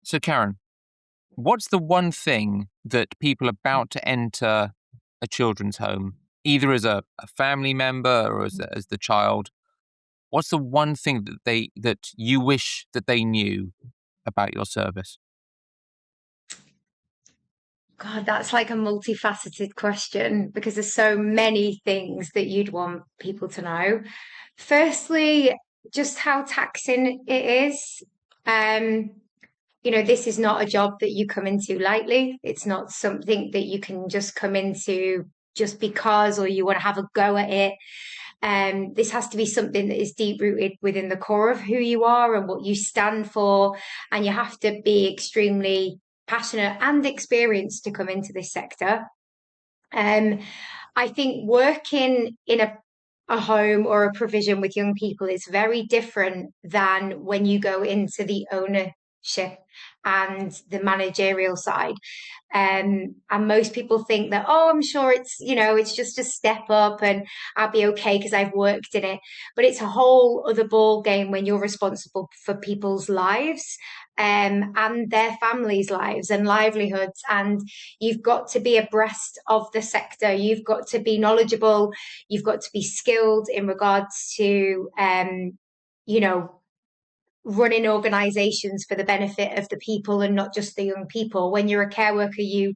So, Karen, what's the one thing that people about to enter a children's home, either as a family member or as the child, what's the one thing that you wish that they knew about your service? God, that's like a multifaceted question because there's so many things that you'd want people to know. Firstly, just how taxing it is. Um, this is not a job that you come into lightly. It's not something that you can just come into just because or you want to have a go at it. This has to be something that is deep rooted within the core of who you are and what you stand for. And you have to be extremely passionate and experienced to come into this sector. Um, I think working in a home or a provision with young people is very different than when you go into the ownership and the managerial side. And most people think that, oh, I'm sure it's just a step up and I'll be okay because I've worked in it. But it's a whole other ball game when you're responsible for people's lives, and their families' lives and livelihoods. And you've got to be abreast of the sector. You've got to be knowledgeable. You've got to be skilled in regards to, you know, running organizations for the benefit of the people and not just the young people. When you're a care worker, you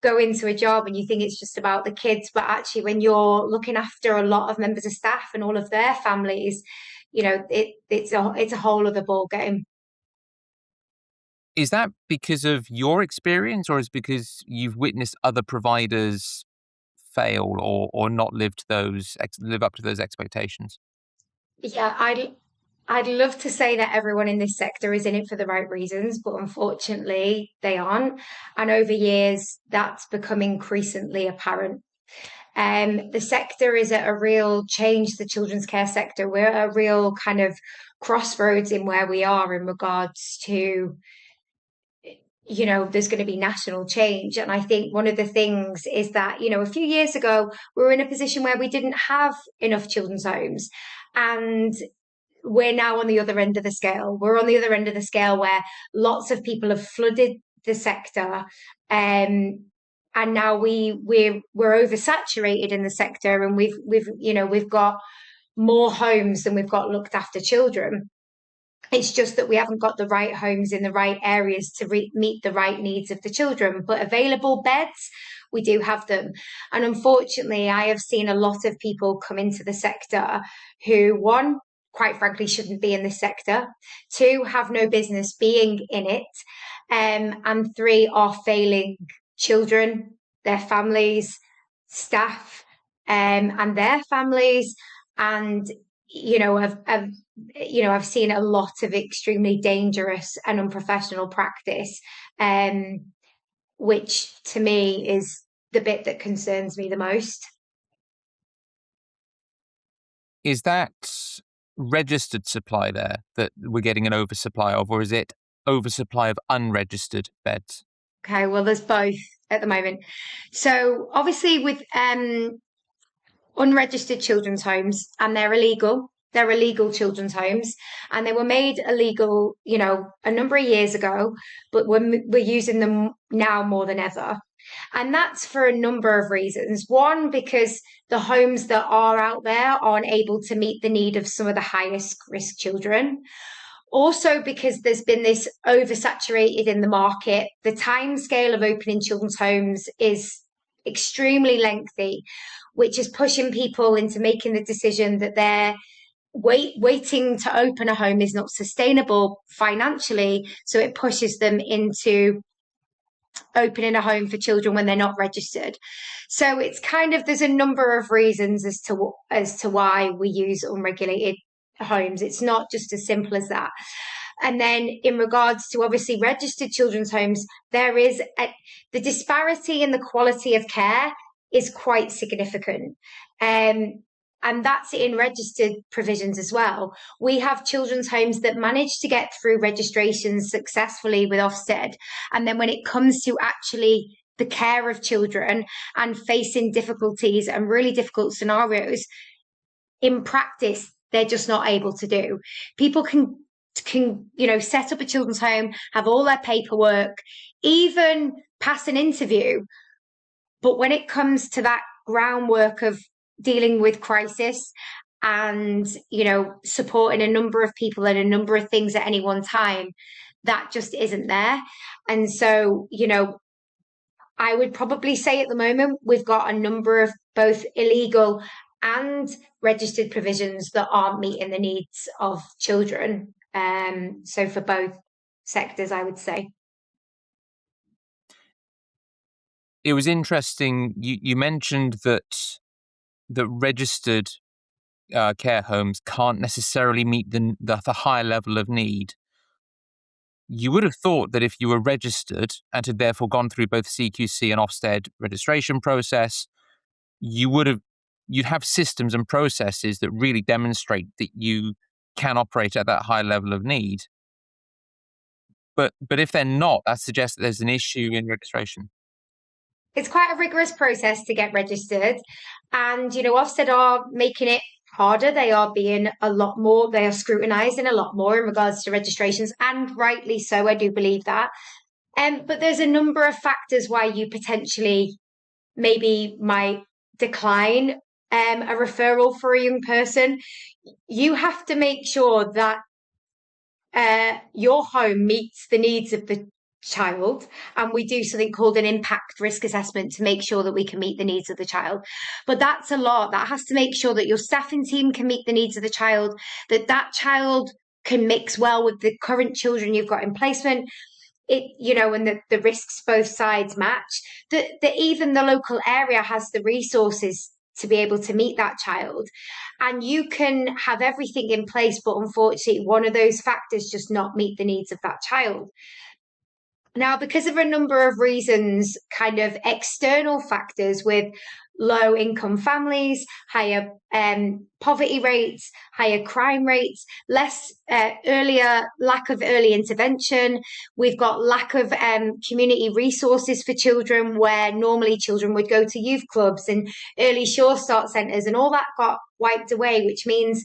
go into a job and you think it's just about the kids, but actually when you're looking after a lot of members of staff and all of their families, it's a whole other ball game. Is that because of your experience, or is it because you've witnessed other providers fail or not live up to those expectations? Yeah, I'd love to say that everyone in this sector is in it for the right reasons, but unfortunately they aren't. And over years, that's become increasingly apparent. The sector is at a real change, the children's care sector. We're at a real kind of crossroads in where we are in regards to, there's going to be national change. And I think one of the things is that, a few years ago, we were in a position where we didn't have enough children's homes. And we're now on the other end of the scale. We're on the other end of the scale where lots of people have flooded the sector. And now we're oversaturated in the sector, and we've got more homes than we've got looked after children. It's just that we haven't got the right homes in the right areas to meet the right needs of the children. But available beds, we do have them. And unfortunately, I have seen a lot of people come into the sector who, one, quite frankly, shouldn't be in this sector, two, have no business being in it, and three, are failing children, their families, staff, and their families. And I've seen a lot of extremely dangerous and unprofessional practice, which to me is the bit that concerns me the most. Is that registered supply there that we're getting an oversupply of, or is it oversupply of unregistered beds? Okay, well, there's both at the moment. So obviously with unregistered children's homes, and they're illegal. They're illegal children's homes, and they were made illegal, a number of years ago, but we're using them now more than ever. And that's for a number of reasons. One, because the homes that are out there aren't able to meet the need of some of the highest risk children. Also, because there's been this oversaturated in the market, the time scale of opening children's homes is extremely lengthy, which is pushing people into making the decision that they're waiting to open a home is not sustainable financially. So it pushes them into opening a home for children when they're not registered. So it's kind of, there's a number of reasons as to why we use unregulated homes. It's not just as simple as that. And then in regards to obviously registered children's homes, the disparity in the quality of care is quite significant. And that's in registered provisions as well. We have children's homes that manage to get through registrations successfully with Ofsted. And then when it comes to actually the care of children and facing difficulties and really difficult scenarios, in practice, they're just not able to do. People can can, set up a children's home, have all their paperwork, even pass an interview. But when it comes to that groundwork of dealing with crisis and, supporting a number of people and a number of things at any one time, that just isn't there. And so, I would probably say at the moment we've got a number of both illegal and registered provisions that aren't meeting the needs of children. So for both sectors, I would say. It was interesting. You mentioned that registered care homes can't necessarily meet the higher level of need. You would have thought that if you were registered and had therefore gone through both CQC and Ofsted registration process, you'd have systems and processes that really demonstrate that you can operate at that high level of need. But if they're not, that suggests that there's an issue in registration. It's quite a rigorous process to get registered. And, Ofsted are making it harder. They are being a lot more, they are scrutinising a lot more in regards to registrations, and rightly so, I do believe that. But there's a number of factors why you potentially maybe might decline a referral for a young person. You have to make sure that your home meets the needs of the child, and we do something called an impact risk assessment to make sure that we can meet the needs of the child. But that's a lot. That has to make sure that your staffing team can meet the needs of the child, that child can mix well with the current children you've got in placement, and the risks both sides match, that even the local area has the resources to be able to meet that child. And you can have everything in place, but unfortunately, one of those factors just not meet the needs of that child. Now, because of a number of reasons, kind of external factors with low income families, higher poverty rates, higher crime rates, earlier lack of early intervention. We've got lack of community resources for children, where normally children would go to youth clubs and early Sure Start centres, and all that got wiped away, which means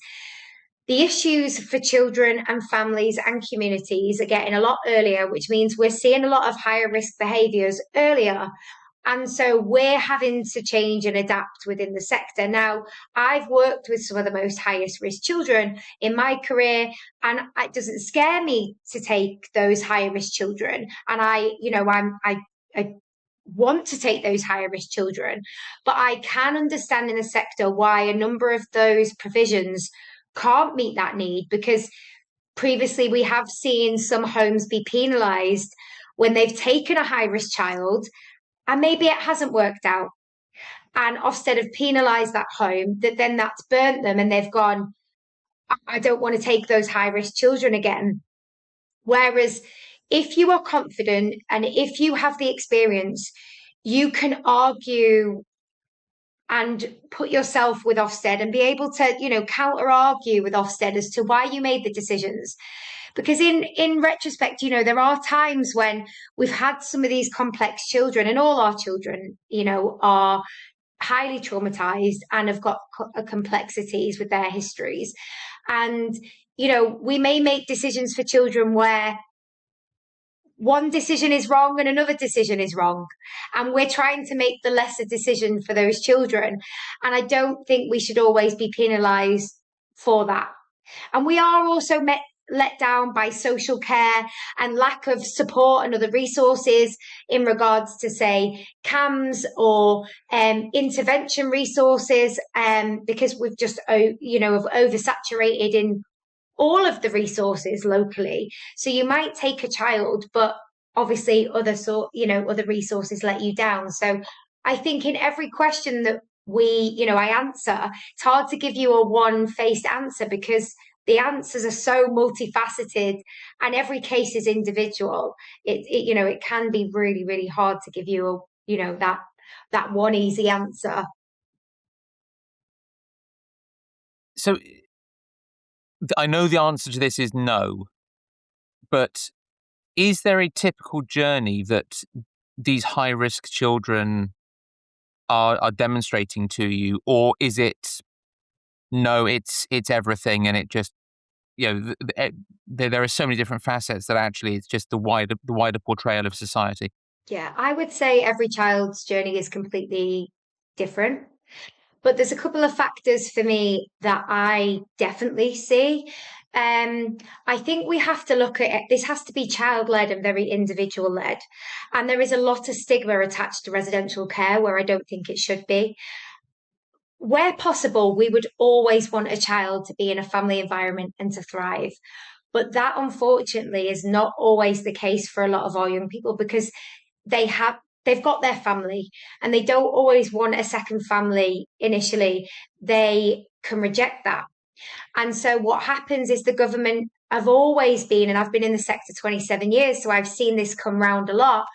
the issues for children and families and communities are getting a lot earlier, which means we're seeing a lot of higher risk behaviours earlier. And so we're having to change and adapt within the sector. Now, I've worked with some of the most highest risk children in my career, and it doesn't scare me to take those higher risk children. And I want to take those higher risk children, but I can understand in the sector why a number of those provisions can't meet that need, because previously we have seen some homes be penalised when they've taken a high risk child and maybe it hasn't worked out. And Ofsted have penalised that home, that's burnt them, and they've gone, I don't want to take those high risk children again. Whereas if you are confident and if you have the experience, you can argue and put yourself with Ofsted and be able to, counter argue with Ofsted as to why you made the decisions. Because in retrospect, there are times when we've had some of these complex children, and all our children, are highly traumatized and have got complexities with their histories. And, we may make decisions for children where one decision is wrong and another decision is wrong. And we're trying to make the lesser decision for those children. And I don't think we should always be penalised for that. And we are also let down by social care and lack of support and other resources in regards to, say, CAMS or intervention resources, because we've just, have oversaturated in all of the resources locally. So you might take a child, but obviously other resources let you down. So I think in every question that I answer, it's hard to give you a one-faced answer, because the answers are so multifaceted and every case is individual. It can be really, really hard to give you that one easy answer. So I know the answer to this is no, but is there a typical journey that these high-risk children are demonstrating to you, or is it no, it's everything and it just there are so many different facets that actually it's just the wider portrayal of society. Yeah, I would say every child's journey is completely different. But there's a couple of factors for me that I definitely see. I think we have to look at it. This has to be child led and very individual led. And there is a lot of stigma attached to residential care where I don't think it should be. Where possible, we would always want a child to be in a family environment and to thrive. But that unfortunately is not always the case for a lot of our young people because they have they've got their family and they don't always want a second family initially. They can reject that. And so what happens is the government have always been, and I've been in the sector 27 years, so I've seen this come round a lot,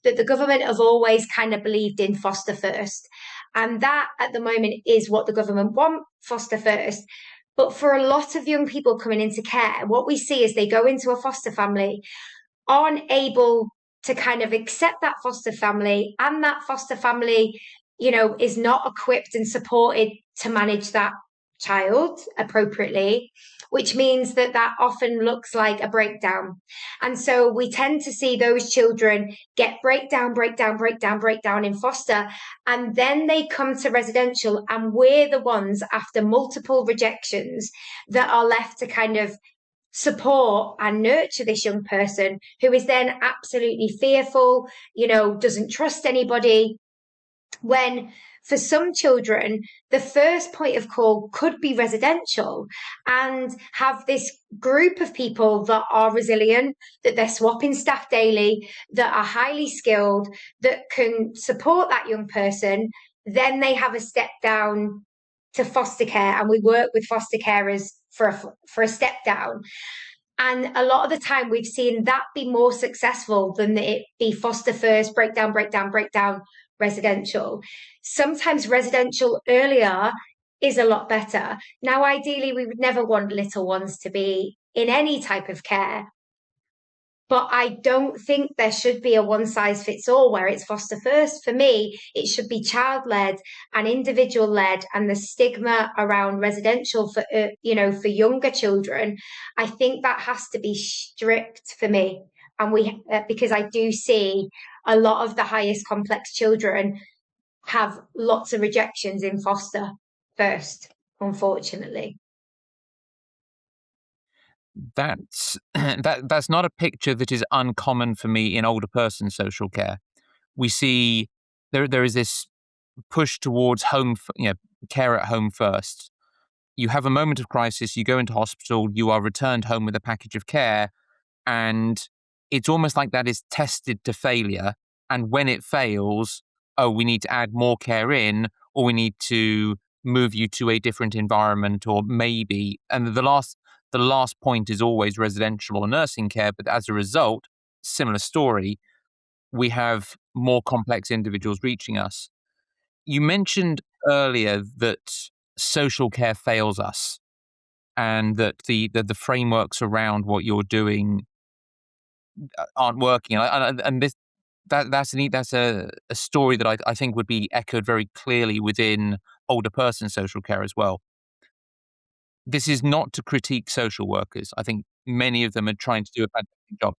that the government have always kind of believed in foster first. And that at the moment is what the government want, foster first. But for a lot of young people coming into care, what we see is they go into a foster family, aren't able to kind of accept that foster family, and that foster family, is not equipped and supported to manage that child appropriately, which means that that often looks like a breakdown. And so we tend to see those children get breakdown, breakdown, breakdown, breakdown in foster, and then they come to residential, and we're the ones after multiple rejections that are left to kind of support and nurture this young person who is then absolutely fearful, doesn't trust anybody. When for some children, the first point of call could be residential and have this group of people that are resilient, that they're swapping staff daily, that are highly skilled, that can support that young person. Then they have a step down to foster care, and we work with foster carers for a step down. And a lot of the time, we've seen that be more successful than it be foster first, breakdown, breakdown, breakdown, residential. Sometimes residential earlier is a lot better. Now, ideally, we would never want little ones to be in any type of care. But I don't think there should be a one size fits all where it's foster first. For me, it should be child led and individual led, and the stigma around residential for younger children. I think that has to be strict for me, and because I do see a lot of the highest complex children have lots of rejections in foster first, unfortunately. That's not a picture that is uncommon for me in older person social care. We see there is this push towards care at home first. You have a moment of crisis, you go into hospital, you are returned home with a package of care, and it's almost like that is tested to failure. And when it fails, oh, we need to add more care in, or we need to move you to a different environment, or maybe. And the last point is always residential or nursing care. But as a result, similar story, we have more complex individuals reaching us. You mentioned earlier that social care fails us and that the frameworks around what you're doing aren't working. And that's a story that I think would be echoed very clearly within older person social care as well. This is not to critique social workers. I think many of them are trying to do a fantastic job.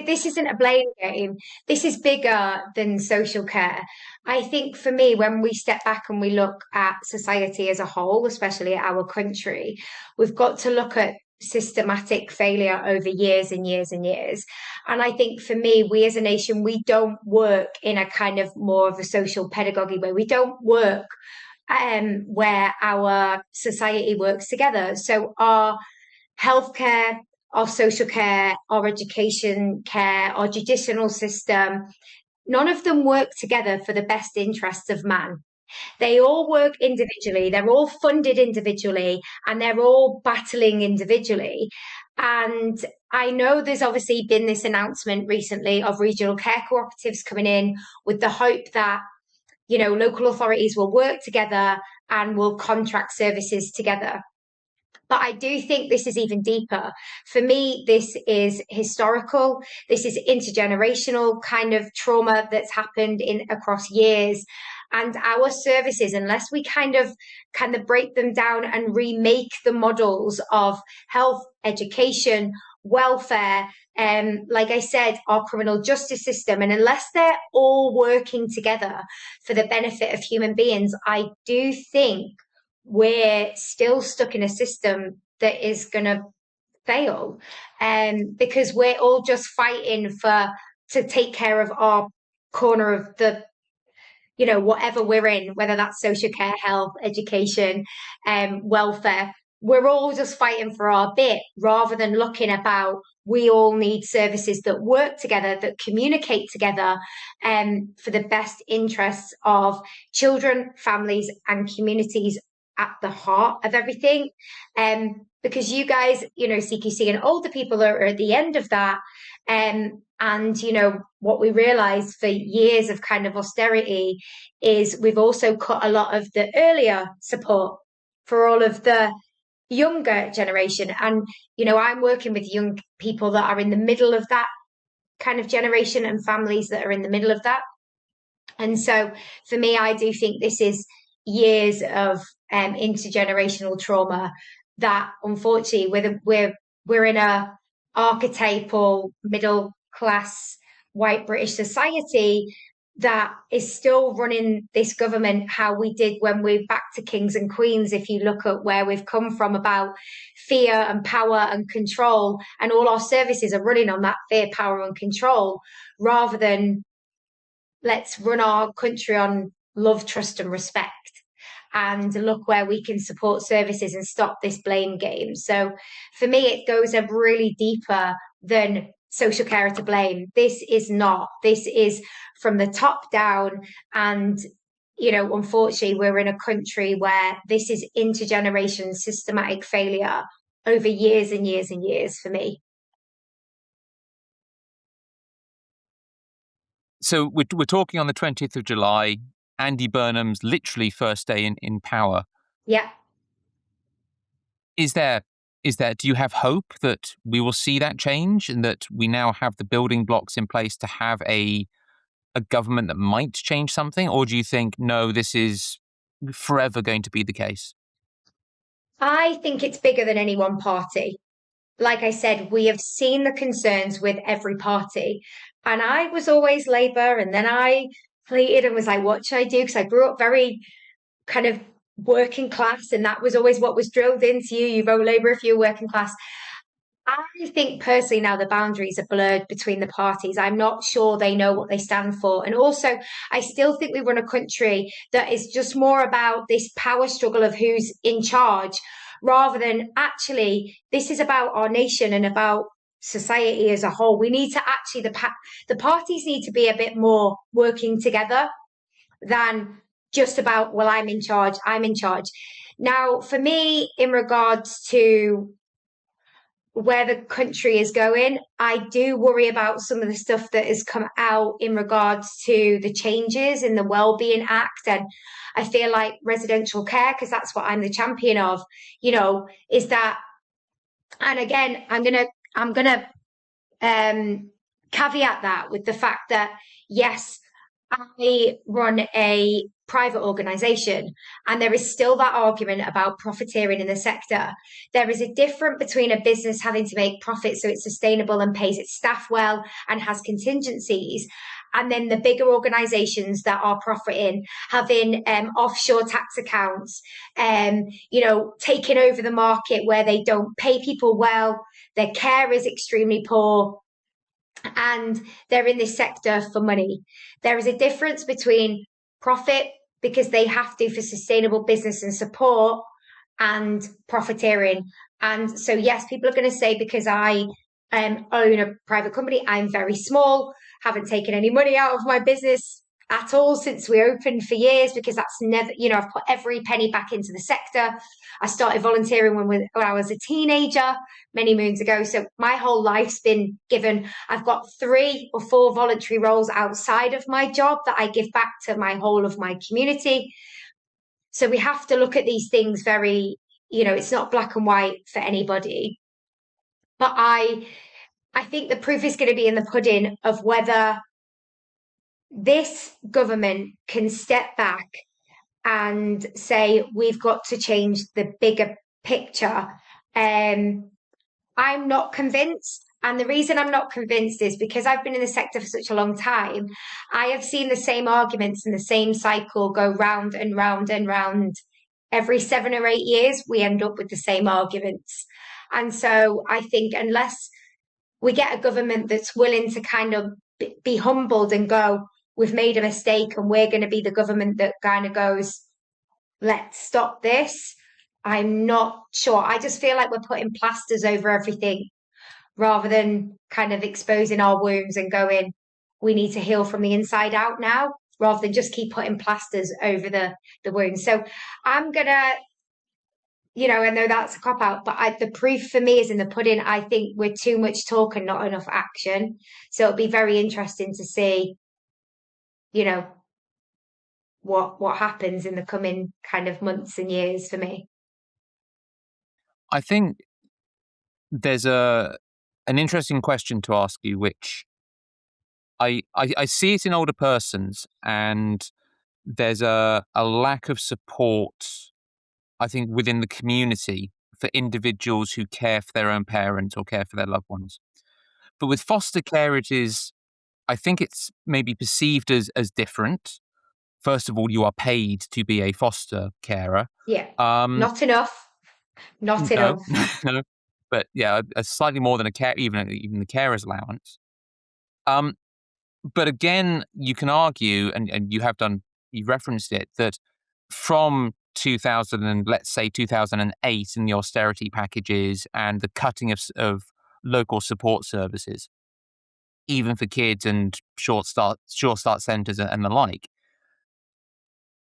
This isn't a blame game. This is bigger than social care. I think for me, when we step back and we look at society as a whole, especially our country, we've got to look at systematic failure over years and years and years. And I think for me, we as a nation, we don't work in a kind of more of a social pedagogy way. We don't work where our society works together. So our healthcare, our social care, our education care, our judicial system, none of them work together for the best interests of man. They all work individually, they're all funded individually, and they're all battling individually. And I know there's obviously been this announcement recently of regional care cooperatives coming in with the hope that local authorities will work together and will contract services together. But I do think this is even deeper. For me, this is historical. This is intergenerational kind of trauma that's happened across years. And our services, unless we kind of break them down and remake the models of health, education, welfare, like I said, our criminal justice system, and unless they're all working together for the benefit of human beings, I do think we're still stuck in a system that is going to fail, because we're all just fighting for to take care of our corner of the, whatever we're in, whether that's social care, health, education, welfare. We're all just fighting for our bit rather than looking about we all need services that work together, that communicate together, for the best interests of children, families, and communities at the heart of everything. Because you guys, CQC and older people are at the end of that. And, what we realized for years of kind of austerity is we've also cut a lot of the earlier support for all of the younger generation. And, I'm working with young people that are in the middle of that kind of generation and families that are in the middle of that. And so for me, I do think this is years of intergenerational trauma that unfortunately we're in a archetypal middle class white British society that is still running this government how we did when we're back to kings and queens. If you look at where we've come from, about fear and power and control, and all our services are running on that fear, power and control, rather than let's run our country on love, trust, and respect, and look where we can support services and stop this blame game. So for me, it goes a really deeper than social care to blame. This is not. This is from the top down. And, unfortunately, we're in a country where this is intergeneration systematic failure over years and years and years for me. So we're talking on the 20th of July, Andy Burnham's literally first day in power. Yeah. Is there, do you have hope that we will see that change and that we now have the building blocks in place to have a government that might change something? Or do you think, no, this is forever going to be the case? I think it's bigger than any one party. Like I said, we have seen the concerns with every party. And I was always Labour, and then I pleaded and was like, what should I do? Because I grew up very kind of working class, and that was always what was drilled into you. You vote Labour if you're working class. I think personally now the boundaries are blurred between the parties. I'm not sure they know what they stand for. And also, I still think we run a country that is just more about this power struggle of who's in charge, rather than actually, this is about our nation and about society as a whole. We need to actually, the parties need to be a bit more working together than just about, well, I'm in charge, I'm in charge. Now, for me, in regards to where the country is going, I do worry about some of the stuff that has come out in regards to the changes in the Wellbeing Act. And I feel like residential care, because that's what I'm the champion of, is that, and again, I'm gonna caveat that with the fact that, yes, I run a private organisation, and there is still that argument about profiteering in the sector. There is a difference between a business having to make profit so it's sustainable and pays its staff well and has contingencies, and then the bigger organisations that are profiting, having offshore tax accounts, taking over the market where they don't pay people well, their care is extremely poor, and they're in this sector for money. There is a difference between profit because they have to for sustainable business and support, and profiteering. And so, yes, people are going to say because I own a private company, I'm very small, haven't taken any money out of my business at all since we opened for years, because that's never, I've put every penny back into the sector. I started volunteering when I was a teenager many moons ago. So my whole life's been given. I've got 3 or 4 voluntary roles outside of my job that I give back to my whole of my community. So we have to look at these things very, it's not black and white for anybody. But I think the proof is going to be in the pudding of whether this government can step back and say, we've got to change the bigger picture. I'm not convinced. And the reason I'm not convinced is because I've been in the sector for such a long time. I have seen the same arguments and the same cycle go round and round and round. Every 7 or 8 years, we end up with the same arguments. And so I think unless we get a government that's willing to kind of be humbled and go, we've made a mistake and we're going to be the government that kind of goes, let's stop this. I'm not sure. I just feel like we're putting plasters over everything rather than kind of exposing our wounds and going, we need to heal from the inside out now, rather than just keep putting plasters over the wounds. So I'm gonna, I know that's a cop out, but the proof for me is in the pudding. I think we're too much talk and not enough action. So it'll be very interesting to see, you know, what happens in the coming kind of months and years for me. I think there's an interesting question to ask you, which I see it in older persons, and there's a lack of support, I think, within the community for individuals who care for their own parents or care for their loved ones. But with foster care, I think it's maybe perceived as different. First of all, you are paid to be a foster carer. Yeah, Um, not enough, not no, enough. no, but yeah, slightly more than a care, even the carer's allowance. Um, but again, you can argue, and you referenced it, that from 2000 and let's say 2008 and the austerity packages and the cutting of local support services, even for kids and sure start centres and the like,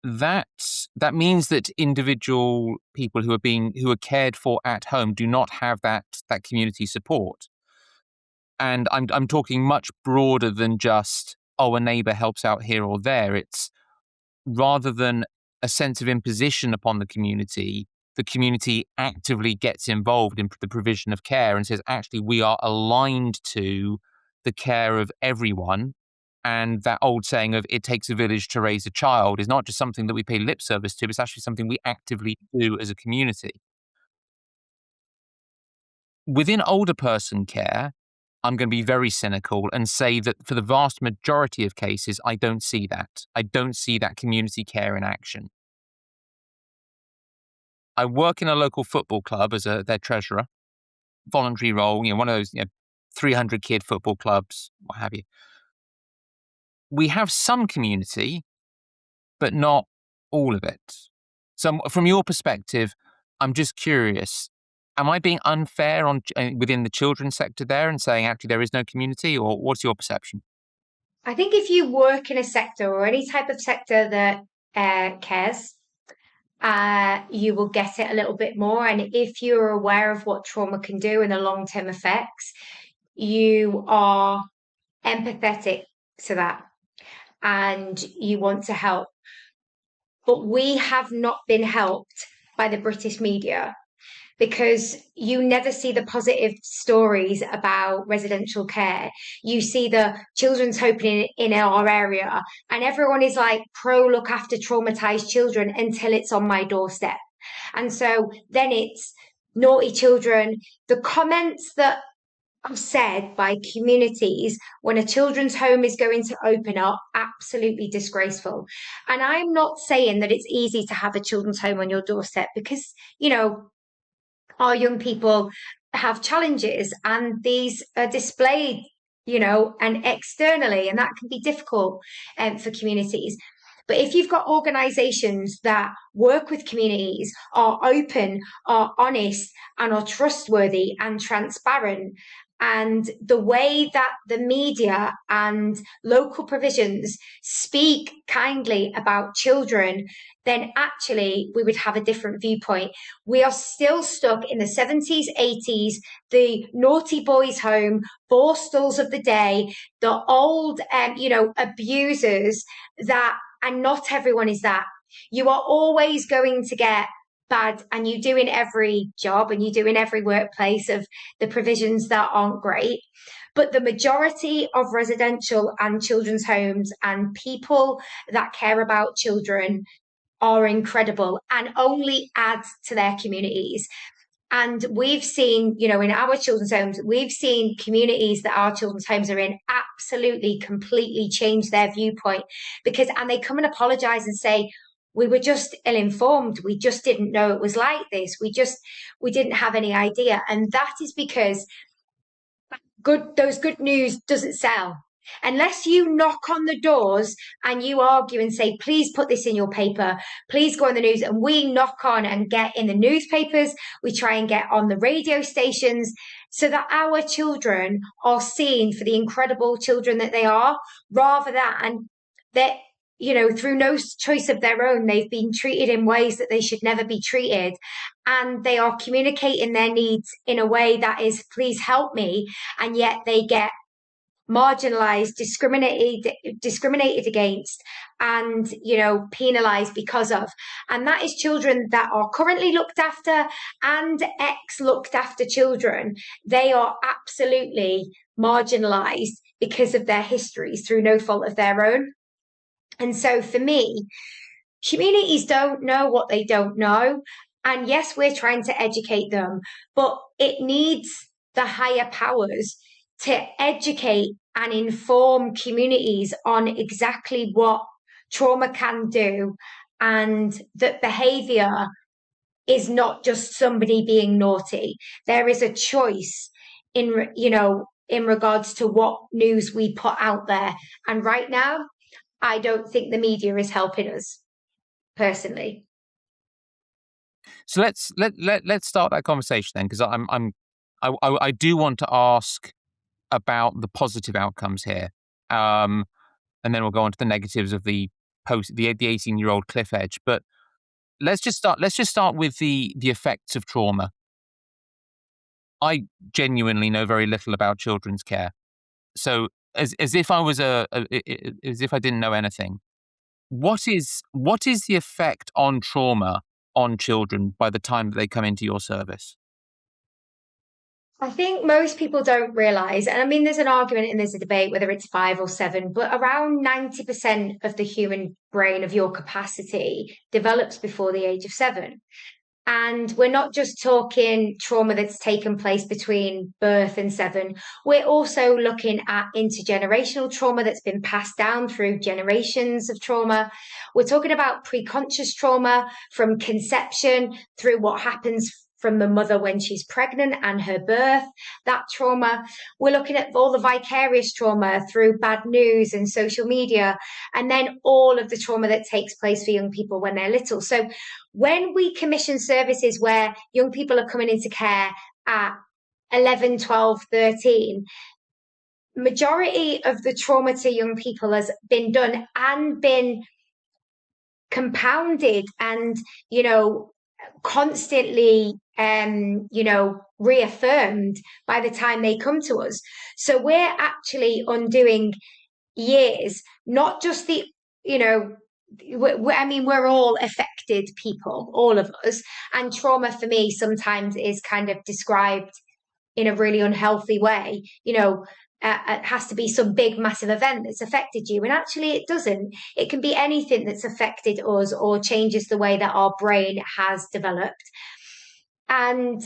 that that means that individual people who are cared for at home do not have that community support. And I'm talking much broader than just, oh, a neighbour helps out here or there. It's rather than a sense of imposition upon the community actively gets involved in the provision of care and says, actually, we are aligned to the care of everyone. And that old saying of it takes a village to raise a child is not just something that we pay lip service to, it's actually something we actively do as a community. Within older person care, I'm going to be very cynical and say that for the vast majority of cases, I don't see that. I don't see that community care in action. I work in a local football club as their treasurer, voluntary role, one of those 300 kid football clubs, what have you. We have some community, but not all of it. So from your perspective, I'm just curious, am I being unfair within the children's sector there and saying actually there is no community, or what's your perception? I think if you work in a sector or any type of sector that cares, you will get it a little bit more. And if you're aware of what trauma can do and the long term effects, you are empathetic to that and you want to help. But we have not been helped by the British media because you never see the positive stories about residential care. You see the children's home in our area, and everyone is like pro look after traumatized children until it's on my doorstep. And so then it's naughty children. The comments that are said by communities when a children's home is going to open are absolutely disgraceful. And I'm not saying that it's easy to have a children's home on your doorstep because, our young people have challenges and these are displayed, and externally, and that can be difficult for communities. But if you've got organisations that work with communities, are open, are honest, and are trustworthy and transparent, and the way that the media and local provisions speak kindly about children, then actually we would have a different viewpoint. We are still stuck in the 70s, 80s, the naughty boys home, Borstals of the day, the old, abusers that, and not everyone is that. You are always going to get bad, and you do in every job and you do in every workplace of the provisions that aren't great. But the majority of residential and children's homes and people that care about children are incredible and only add to their communities. And we've seen, in our children's homes, we've seen communities that our children's homes are in absolutely, completely change their viewpoint and they come and apologize and say, we were just ill-informed. We just didn't know it was like this. We didn't have any idea. And that is because those good news doesn't sell. Unless you knock on the doors and you argue and say, please put this in your paper, please go on the news, and we knock on and get in the newspapers, we try and get on the radio stations so that our children are seen for the incredible children that they are, rather than that, through no choice of their own, they've been treated in ways that they should never be treated. And they are communicating their needs in a way that is, please help me. And yet they get marginalized, discriminated against, and penalized because of. And that is children that are currently looked after and ex looked after children. They are absolutely marginalized because of their histories through no fault of their own. And so for me, communities don't know what they don't know. And yes, we're trying to educate them, but it needs the higher powers to educate and inform communities on exactly what trauma can do, and that behavior is not just somebody being naughty. There is a choice in regards to what news we put out there. And right now, I don't think the media is helping us, personally. So let's start that conversation then, because I do want to ask about the positive outcomes here, and then we'll go on to the negatives of the 18-year-old cliff edge. But let's just start with the effects of trauma. I genuinely know very little about children's care, so as if I was as if I didn't know anything. What is the effect on trauma on children by the time that they come into your service? I think most people don't realise, and I mean, there's an argument and there's a debate whether it's 5 or 7, but around 90% of the human brain, of your capacity, develops before the age of 7. And we're not just talking trauma that's taken place between birth and 7. We're also looking at intergenerational trauma that's been passed down through generations of trauma. We're talking about preconscious trauma from conception through what happens from the mother when she's pregnant and her birth, that trauma. We're looking at all the vicarious trauma through bad news and social media, and then all of the trauma that takes place for young people when they're little. So when we commission services where young people are coming into care at 11, 12, 13, majority of the trauma to young people has been done and been compounded and, constantly reaffirmed by the time they come to us. So we're actually undoing years, not just we're all affected people, all of us. And trauma for me sometimes is kind of described in a really unhealthy way. It has to be some big, massive event that's affected you. And actually, it doesn't. It can be anything that's affected us or changes the way that our brain has developed. And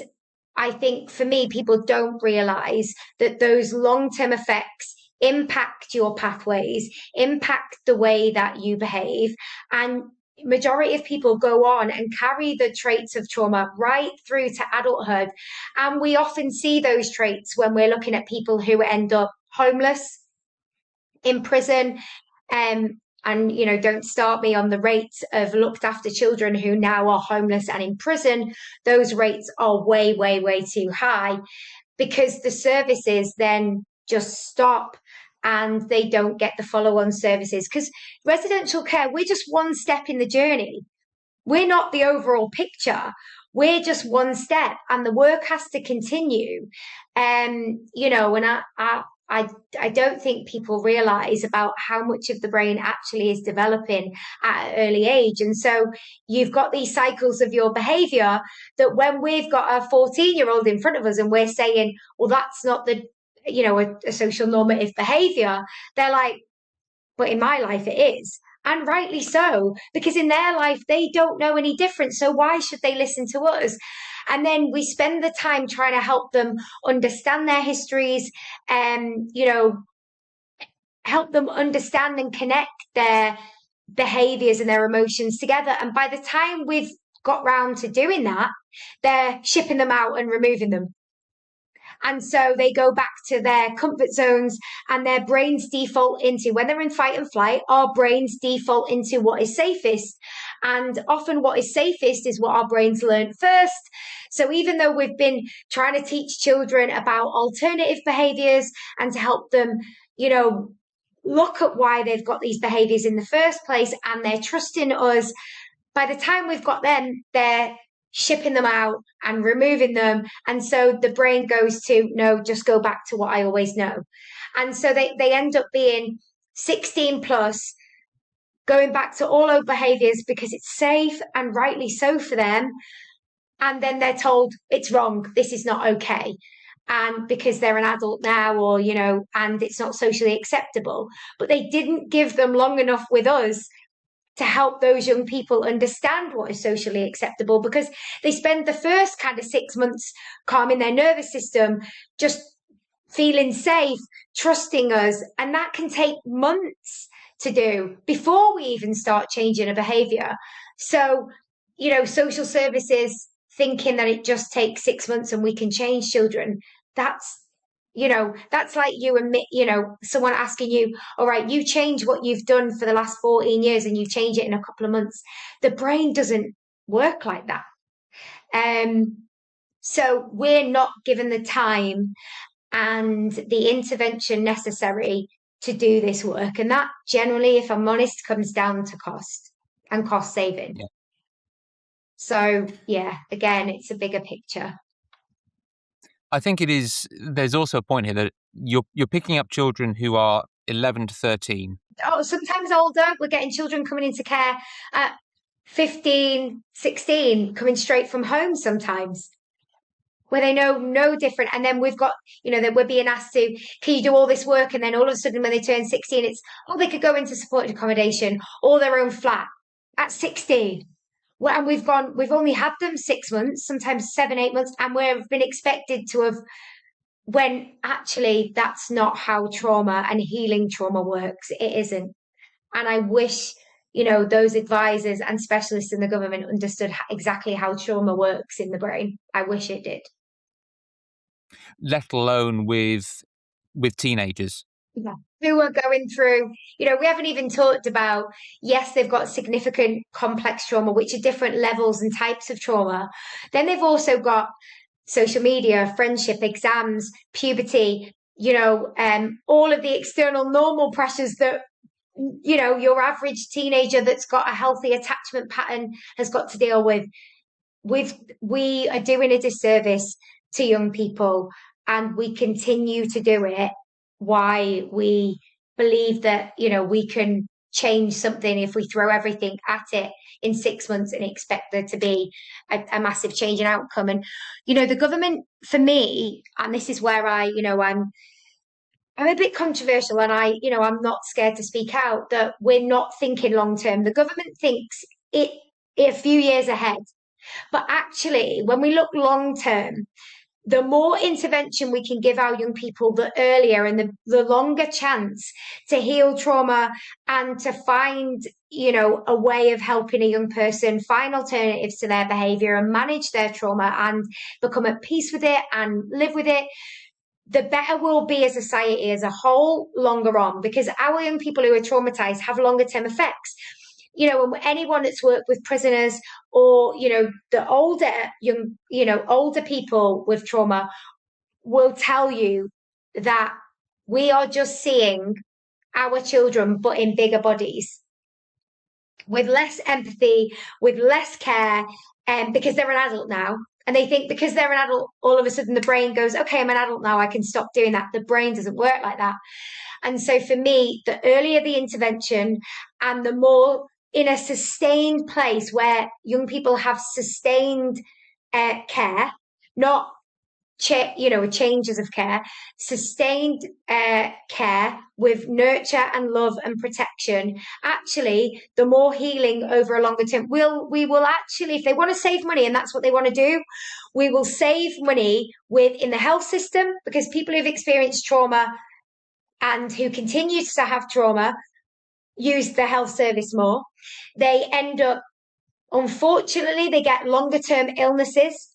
I think for me, people don't realize that those long-term effects impact your pathways, impact the way that you behave. And majority of people go on and carry the traits of trauma right through to adulthood. And we often see those traits when we're looking at people who end up homeless, in prison, and don't start me on the rates of looked after children who now are homeless and in prison. Those rates are way, way, way too high, because the services then just stop and they don't get the follow-on services. Because residential care, we're just one step in the journey. We're not the overall picture. We're just one step, and the work has to continue. And I don't think people realize about how much of the brain actually is developing at an early age. And so you've got these cycles of your behavior that when we've got a 14-year-old in front of us and we're saying, well, that's not the, a social normative behavior, they're like, but in my life it is. And rightly so, because in their life they don't know any different. So why should they listen to us? And then we spend the time trying to help them understand their histories and, help them understand and connect their behaviors and their emotions together. And by the time we've got round to doing that, they're shipping them out and removing them. And so they go back to their comfort zones and their brains default into, when they're in fight and flight, our brains default into what is safest. And often what is safest is what our brains learned first. So even though we've been trying to teach children about alternative behaviors and to help them, look at why they've got these behaviors in the first place, and they're trusting us, by the time we've got them, they're shipping them out and removing them. And so the brain goes to, no, just go back to what I always know. And so they end up being 16 plus, going back to all old behaviors because it's safe, and rightly so for them. And then they're told it's wrong, this is not okay. And because they're an adult now, or, and it's not socially acceptable. But they didn't give them long enough with us to help those young people understand what is socially acceptable, because they spend the first kind of 6 months calming their nervous system, just feeling safe, trusting us. And that can take months to do before we even start changing a behavior. So, social services thinking that it just takes 6 months and we can change children, that's like you and me, someone asking you, all right, you change what you've done for the last 14 years and you change it in a couple of months. The brain doesn't work like that. So we're not given the time and the intervention necessary to do this work. And that generally, if I'm honest, comes down to cost and cost saving. Yeah. So yeah, again, it's a bigger picture. I think it is. There's also a point here that you're picking up children who are 11 to 13. Oh, sometimes older. We're getting children coming into care at 15, 16, coming straight from home sometimes, where they know no different. And then we've got, that we're being asked to, can you do all this work? And then all of a sudden when they turn 16, it's, they could go into supported accommodation or their own flat at 16. Well, and we've only had them 6 months, sometimes 7, 8 months, and we've been expected to have, when actually that's not how trauma and healing trauma works. It isn't. And I wish, those advisors and specialists in the government understood exactly how trauma works in the brain. I wish it did. Let alone with teenagers. Yeah. Who are going through, we haven't even talked about, yes, they've got significant complex trauma, which are different levels and types of trauma. Then they've also got social media, friendship, exams, puberty, all of the external normal pressures that, your average teenager that's got a healthy attachment pattern has got to deal with. We are doing a disservice to young people, and we continue to do it. Why we believe that, we can change something if we throw everything at it in 6 months and expect there to be a massive change in outcome. And, the government, for me, and this is where I'm a bit controversial, and I'm not scared to speak out, that we're not thinking long term. The government thinks it a few years ahead. But actually, when we look long term, the more intervention we can give our young people, the earlier and the longer chance to heal trauma and to find, a way of helping a young person find alternatives to their behavior and manage their trauma and become at peace with it and live with it, the better we'll be as a society as a whole longer on, because our young people who are traumatized have longer term effects. Anyone that's worked with prisoners or, the older older people with trauma will tell you that we are just seeing our children, but in bigger bodies, with less empathy, with less care, because they're an adult now. And they think because they're an adult, all of a sudden the brain goes, okay, I'm an adult now, I can stop doing that. The brain doesn't work like that. And so for me, the earlier the intervention and the more in a sustained place where young people have sustained care, not changes of care, sustained care with nurture and love and protection. Actually, the more healing over a longer term, we will actually, if they want to save money and that's what they want to do, we will save money in the health system, because people who've experienced trauma and who continues to have trauma use the health service more. They end up, unfortunately, they get longer term illnesses.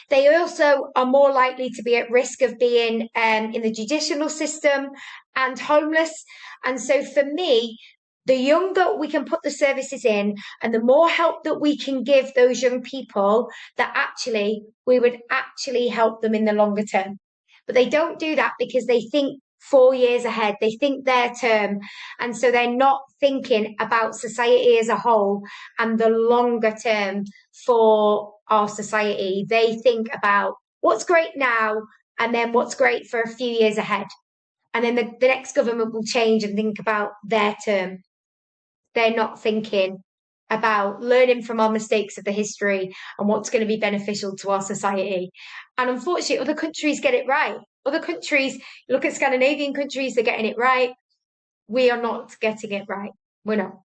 They also are more likely to be at risk of being in the judicial system and homeless. And so for me, the younger we can put the services in and the more help that we can give those young people, that actually we would actually help them in the longer term. But they don't do that because they think 4 years ahead, they think their term. And so they're not thinking about society as a whole and the longer term for our society. They think about what's great now and then what's great for a few years ahead. And then the next government will change and think about their term. They're not thinking about learning from our mistakes of the history and what's going to be beneficial to our society. And unfortunately, other countries get it right. Other countries, look at Scandinavian countries, they're getting it right. We are not getting it right. We're not.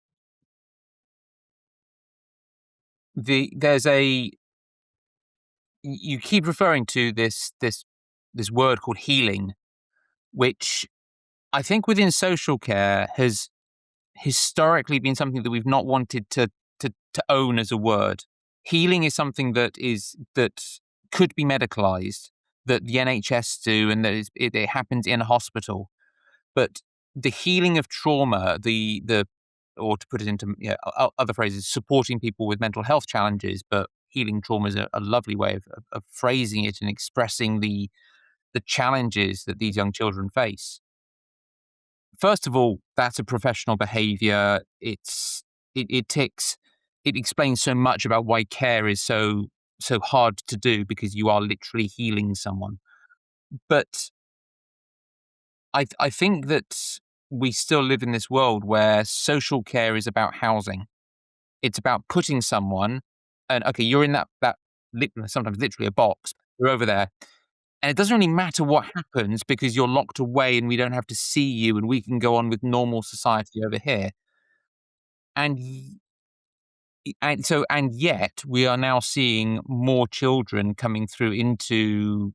There's a you keep referring to this word called healing, which I think within social care has historically been something that we've not wanted to own as a word. Healing is something that could be medicalized, that the NHS do, and that it happens in a hospital. But the healing of trauma, the or to put it into other phrases, supporting people with mental health challenges, but healing trauma is a lovely way of phrasing it and expressing the challenges that these young children face. First of all, that's a professional behavior. It ticks. It explains so much about why care is so hard to do, because you are literally healing someone. But I think that we still live in this world where social care is about housing. It's about putting someone, and okay, you're in that sometimes literally a box. You're over there, and it doesn't really matter what happens because you're locked away, and we don't have to see you, and we can go on with normal society over here. And and yet we are now seeing more children coming through into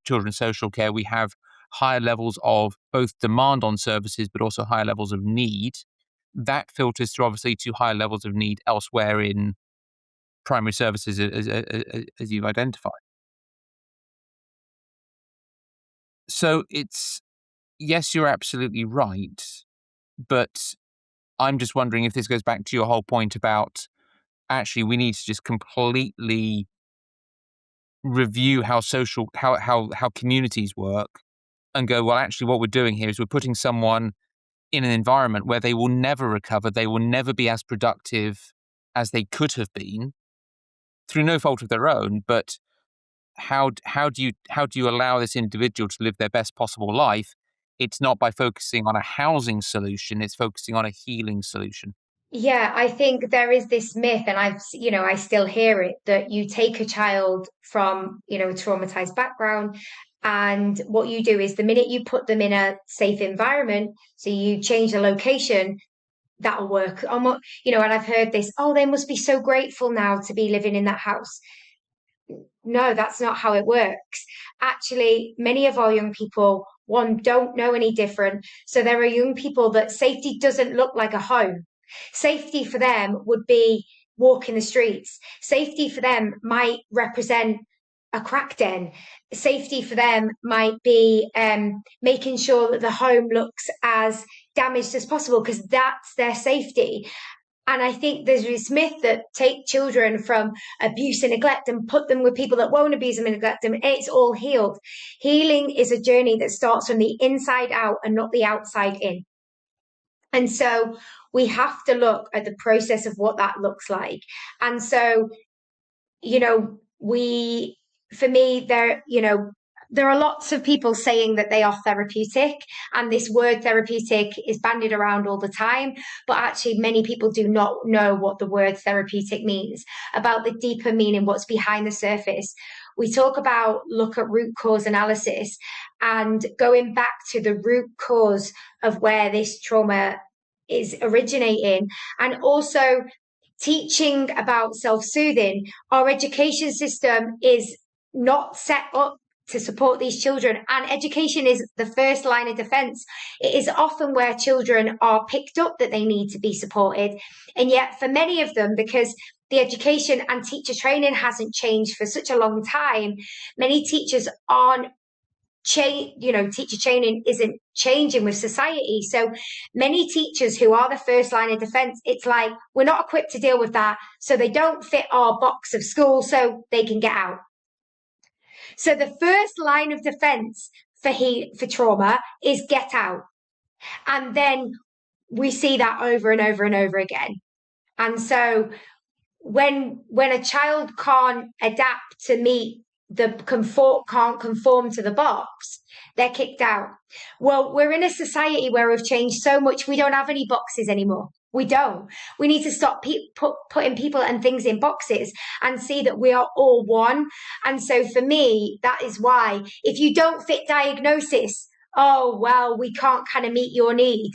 children's social care. We have higher levels of both demand on services, but also higher levels of need. That filters through, obviously, to higher levels of need elsewhere in primary services, as you've identified. So it's yes, you're absolutely right, but I'm just wondering if this goes back to your whole point about actually we need to just completely review how communities work and go, well, actually what we're doing here is we're putting someone in an environment where they will never recover, they will never be as productive as they could have been through no fault of their own. But how do you allow this individual to live their best possible life? It's not by focusing on a housing solution, it's focusing on a healing solution. Yeah, I think there is this myth, and I still hear it, that you take a child from, a traumatized background, and what you do is the minute you put them in a safe environment, so you change the location, that'll work. And I've heard this, oh, they must be so grateful now to be living in that house. No, that's not how it works. Actually, many of our young people, one, don't know any different. So there are young people that safety doesn't look like a home. Safety for them would be walking the streets. Safety for them might represent a crack den. Safety for them might be making sure that the home looks as damaged as possible, because that's their safety. And I think there's this myth that take children from abuse and neglect and put them with people that won't abuse them and neglect them, and it's all healed. Healing is a journey that starts from the inside out and not the outside in. And so we have to look at the process of what that looks like. And so, we for me, there are lots of people saying that they are therapeutic, and this word therapeutic is bandied around all the time. But actually, many people do not know what the word therapeutic means, about the deeper meaning, what's behind the surface. We talk about look at root cause analysis and going back to the root cause of where this trauma is originating, and also teaching about self-soothing. Our education system is not set up to support these children, and education is the first line of defense. It is often where children are picked up that they need to be supported, and yet for many of them, because the education and teacher training hasn't changed for such a long time, many teachers aren't teacher training isn't changing with society. So many teachers who are the first line of defense, it's like, we're not equipped to deal with that. So they don't fit our box of school, so they can get out. So the first line of defense for trauma is get out. And then we see that over and over and over again. And so when a child can't adapt to meet can't conform to the box, they're kicked out. Well, we're in a society where we've changed so much, we don't have any boxes anymore. We don't. We need to stop putting people and things in boxes and see that we are all one. And so for me, that is why if you don't fit diagnosis, oh, well, we can't kind of meet your need.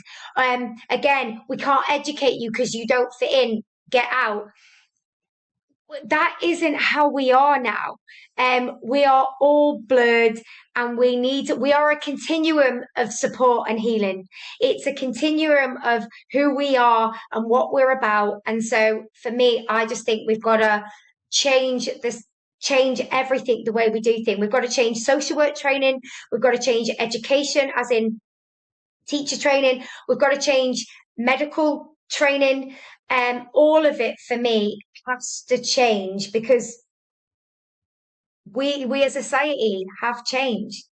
Again, we can't educate you because you don't fit in, get out. That isn't how we are now. We are all blurred, and we are a continuum of support and healing. It's a continuum of who we are and what we're about. And so for me, I just think we've got to change everything, the way we do things. We've got to change social work training. We've got to change education, as in teacher training. We've got to change medical training. All of it for me has to change, because we as a society have changed.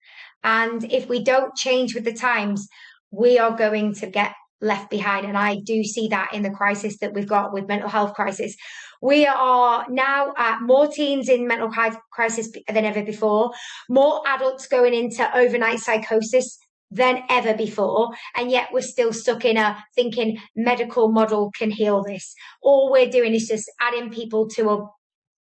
And if we don't change with the times, we are going to get left behind. And I do see that in the crisis that we've got with mental health crisis. We are now at more teens in mental health crisis than ever before, more adults going into overnight psychosis than ever before, and yet we're still stuck in a thinking medical model can heal this. All we're doing is just adding people to a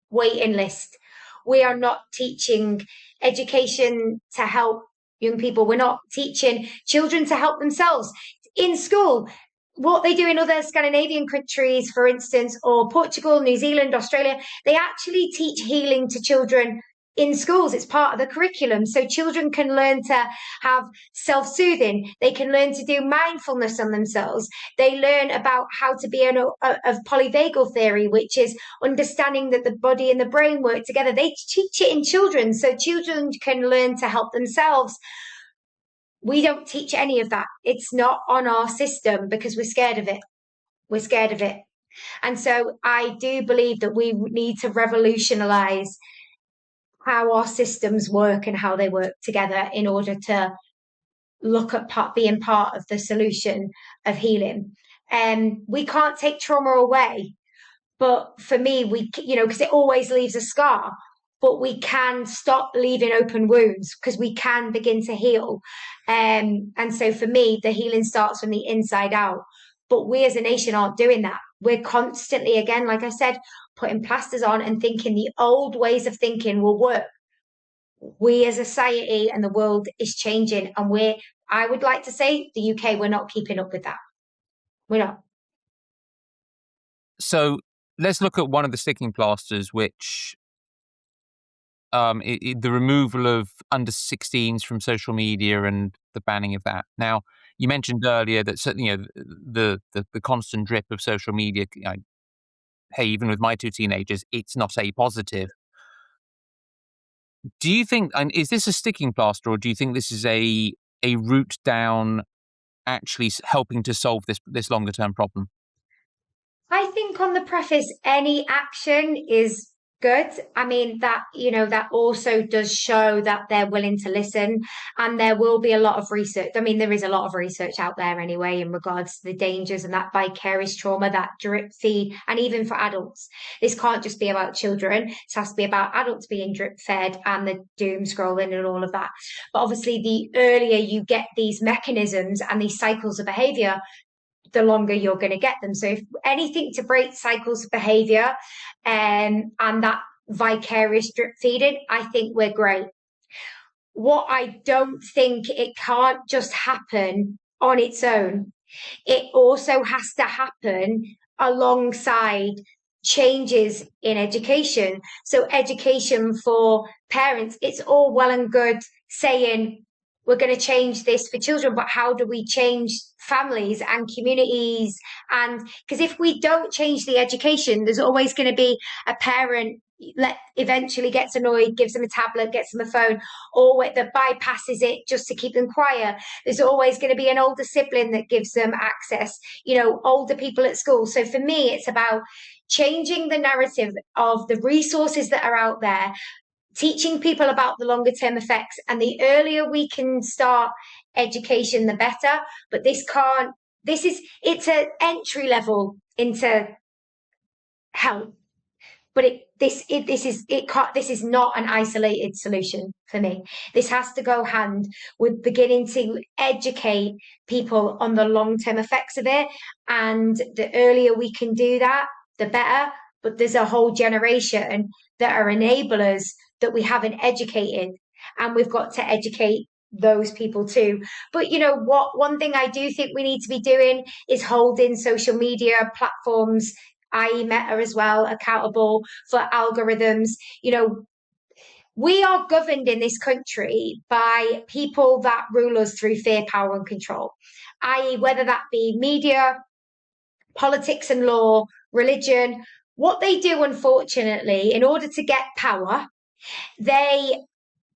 waiting list. We are not teaching education to help young people. We're not teaching children to help themselves in school. What they do in other Scandinavian countries, for instance, or Portugal, New Zealand, Australia, they actually teach healing to children in schools. It's part of the curriculum. So children can learn to have self-soothing. They can learn to do mindfulness on themselves. They learn about how to be of polyvagal theory, which is understanding that the body and the brain work together. They teach it in children, so children can learn to help themselves. We don't teach any of that. It's not on our system because we're scared of it. We're scared of it. And so I do believe that we need to revolutionize how our systems work and how they work together in order to look at being part of the solution of healing. We can't take trauma away, but for me, because it always leaves a scar, but we can stop leaving open wounds because we can begin to heal. And so for me, the healing starts from the inside out. But we as a nation aren't doing that. We're constantly, again, like I said, putting plasters on and thinking the old ways of thinking will work. We as a society and the world is changing, and I would like to say, the UK, we're not keeping up with that. We're not. So let's look at one of the sticking plasters, which the removal of under 16s from social media and the banning of that. Now, you mentioned earlier that the constant drip of social media. Hey, even with my two teenagers, it's not a positive. Do you think, and is this a sticking plaster, or do you think this is a route down, actually helping to solve this longer term problem? I think on the preface, any action is good. I mean, that also does show that they're willing to listen, and there will be a lot of research. I mean, there is a lot of research out there anyway in regards to the dangers and that vicarious trauma, that drip feed, and even for adults. This can't just be about children. It has to be about adults being drip fed and the doom scrolling and all of that. But obviously, the earlier you get these mechanisms and these cycles of behavior, the longer you're going to get them. So if anything to break cycles of behavior, and that vicarious drip feeding, I think we're great. What I don't think, it can't just happen on its own. It also has to happen alongside changes in education. So education for parents, it's all well and good saying we're going to change this for children, but how do we change families and communities? And because if we don't change the education, there's always going to be a parent eventually gets annoyed, gives them a tablet, gets them a phone, or that bypasses it just to keep them quiet. There's always going to be an older sibling that gives them access, older people at school. So for me, it's about changing the narrative of the resources that are out there, teaching people about the longer term effects. And the earlier we can start education, the better. But it's an entry level into help. But this is not an isolated solution for me. This has to go hand with beginning to educate people on the long-term effects of it. And the earlier we can do that, the better. But there's a whole generation that are enablers that we haven't educated, and we've got to educate those people too. But you know what? One thing I do think we need to be doing is holding social media platforms, i.e. Meta as well, accountable for algorithms. We are governed in this country by people that rule us through fear, power, and control, i.e., whether that be media, politics and law, religion. What they do, unfortunately, in order to get power, they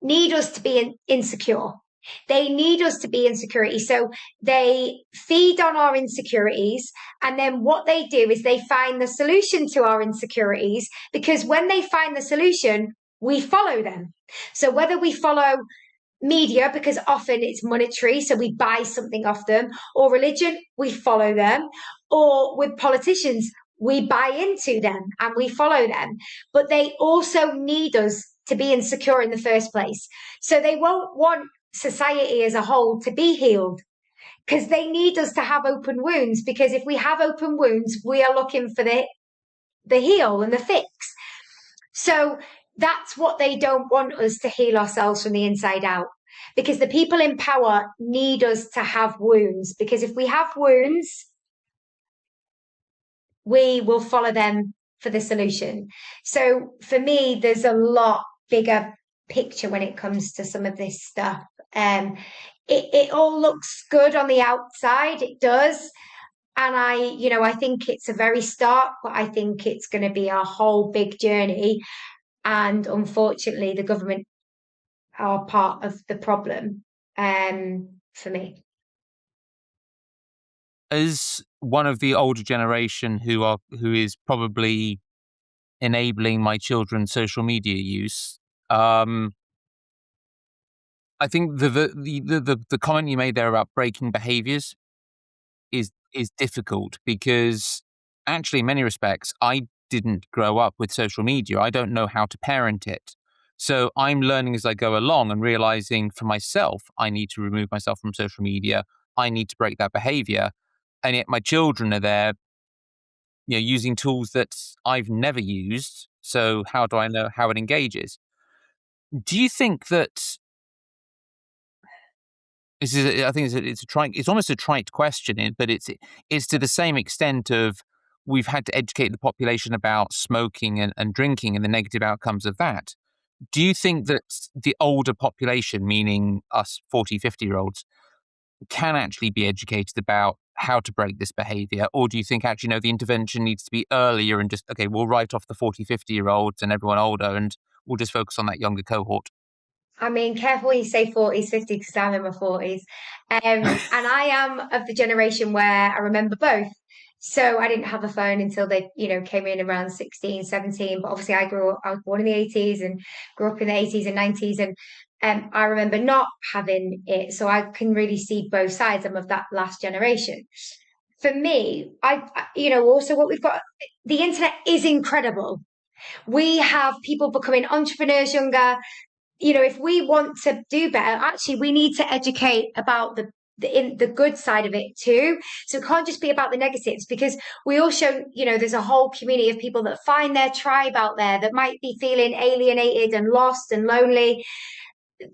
need us to be insecure. They need us to be insecurity. So they feed on our insecurities. And then what they do is they find the solution to our insecurities, because when they find the solution, we follow them. So whether we follow media, because often it's monetary, so we buy something off them, or religion, we follow them, or with politicians, we buy into them and we follow them. But they also need us to be insecure in the first place. So they won't want society as a whole to be healed, because they need us to have open wounds. Because if we have open wounds, we are looking for the heal and the fix. So that's what they don't want us to heal ourselves from the inside out, because the people in power need us to have wounds. Because if we have wounds, we will follow them for the solution. So for me, there's a lot bigger picture when it comes to some of this stuff. It all looks good on the outside, it does. And I think it's a very start, but I think it's going to be a whole big journey. And unfortunately, the government are part of the problem, for me. As one of the older generation who is probably enabling my children's social media use, I think the comment you made there about breaking behaviors is difficult, because actually in many respects I didn't grow up with social media. I don't know how to parent it. So I'm learning as I go along and realizing for myself I need to remove myself from social media. I need to break that behavior. And yet my children are there, using tools that I've never used. So how do I know how it engages? Do you think that I think it's almost a trite question, but it's to the same extent of we've had to educate the population about smoking and drinking and the negative outcomes of that. Do you think that the older population, meaning us 40, 50-year-olds, can actually be educated about how to break this behavior? Or do you think actually, no, the intervention needs to be earlier and just, okay, we'll write off the 40, 50-year-olds and everyone older and we'll just focus on that younger cohort? I mean, careful when you say 40s, 50s, because I'm in my 40s. And I am of the generation where I remember both. So I didn't have a phone until they, came in around 16, 17. But obviously I was born in the 80s and grew up in the 80s and 90s. And I remember not having it. So I can really see both sides. I'm of that last generation. For me, also what we've got, the internet is incredible. We have people becoming entrepreneurs younger. If we want to do better, actually, we need to educate about the good side of it too. So it can't just be about the negatives, because we also, there's a whole community of people that find their tribe out there that might be feeling alienated and lost and lonely.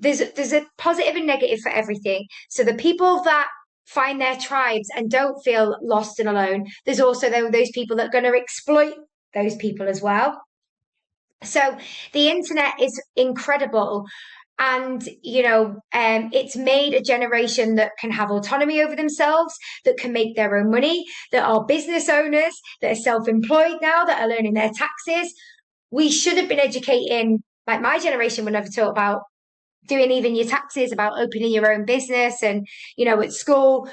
There's a positive and negative for everything. So the people that find their tribes and don't feel lost and alone, there's also those people that are going to exploit those people as well. So the internet is incredible. And, it's made a generation that can have autonomy over themselves, that can make their own money, that are business owners, that are self employed now, that are learning their taxes. We should have been educating, like my generation would never talk about doing even your taxes, about opening your own business and, at school.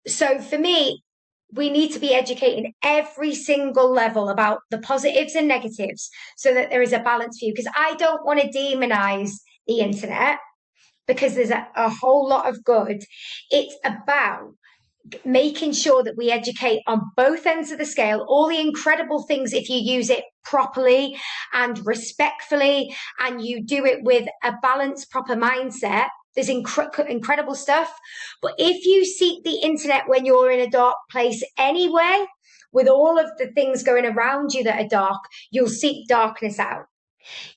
So for me, we need to be educating every single level about the positives and negatives so that there is a balance view. Because I don't want to demonize the internet, because there's a whole lot of good. It's about making sure that we educate on both ends of the scale, all the incredible things if you use it properly and respectfully, and you do it with a balanced, proper mindset. There's incredible stuff. But if you seek the internet when you're in a dark place anyway, with all of the things going around you that are dark, you'll seek darkness out.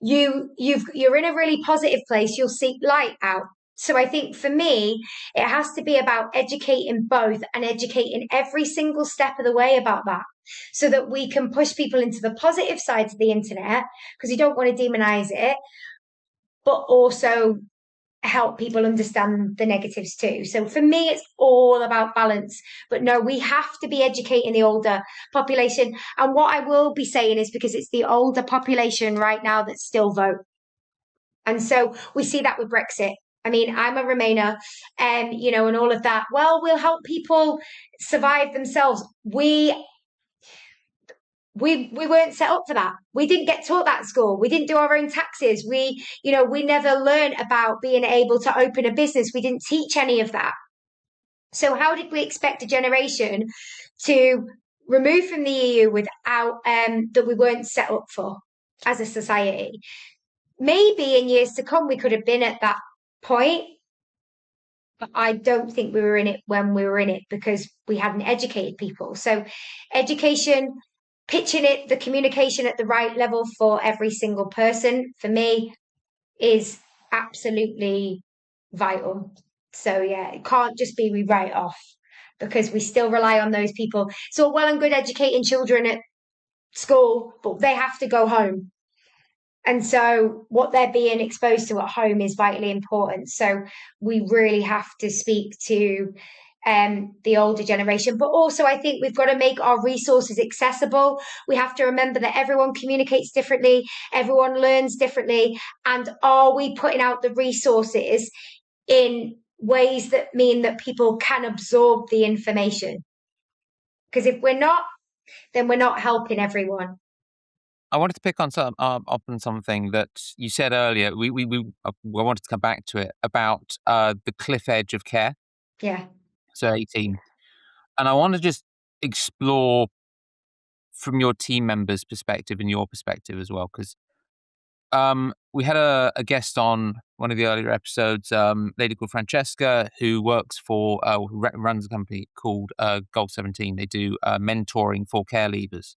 You're in a really positive place, you'll seek light out. So I think for me, it has to be about educating both and educating every single step of the way about that, so that we can push people into the positive sides of the internet, because you don't want to demonize it, but also help people understand the negatives too. So for me, it's all about balance. But no, we have to be educating the older population. And what I will be saying is, because it's the older population right now that still vote. And so we see that with Brexit. I mean, I'm a Remainer, and all of that. Well, we'll help people survive themselves. We weren't set up for that. We didn't get taught that at school. We didn't do our own taxes. We never learned about being able to open a business. We didn't teach any of that. So how did we expect a generation to remove from the EU without that we weren't set up for as a society? Maybe in years to come we could have been at that point, but I don't think we were in it when we were in it, because we hadn't educated people. So education, pitching it, the communication at the right level for every single person, for me, is absolutely vital. So yeah, it can't just be we write off, because we still rely on those people. It's all well and good educating children at school, but they have to go home. And so what they're being exposed to at home is vitally important. So we really have to speak to the older generation. But also, I think we've got to make our resources accessible. We have to remember that everyone communicates differently, everyone learns differently. And are we putting out the resources in ways that mean that people can absorb the information? Because if we're not, then we're not helping everyone. I wanted to pick on up on something that you said earlier. I wanted to come back to it about the cliff edge of care. Yeah. So 18, and I want to just explore from your team members' perspective and your perspective as well, because we had a guest on one of the earlier episodes, lady called Francesca, who works for runs a company called Goal 17. They do mentoring for care leavers.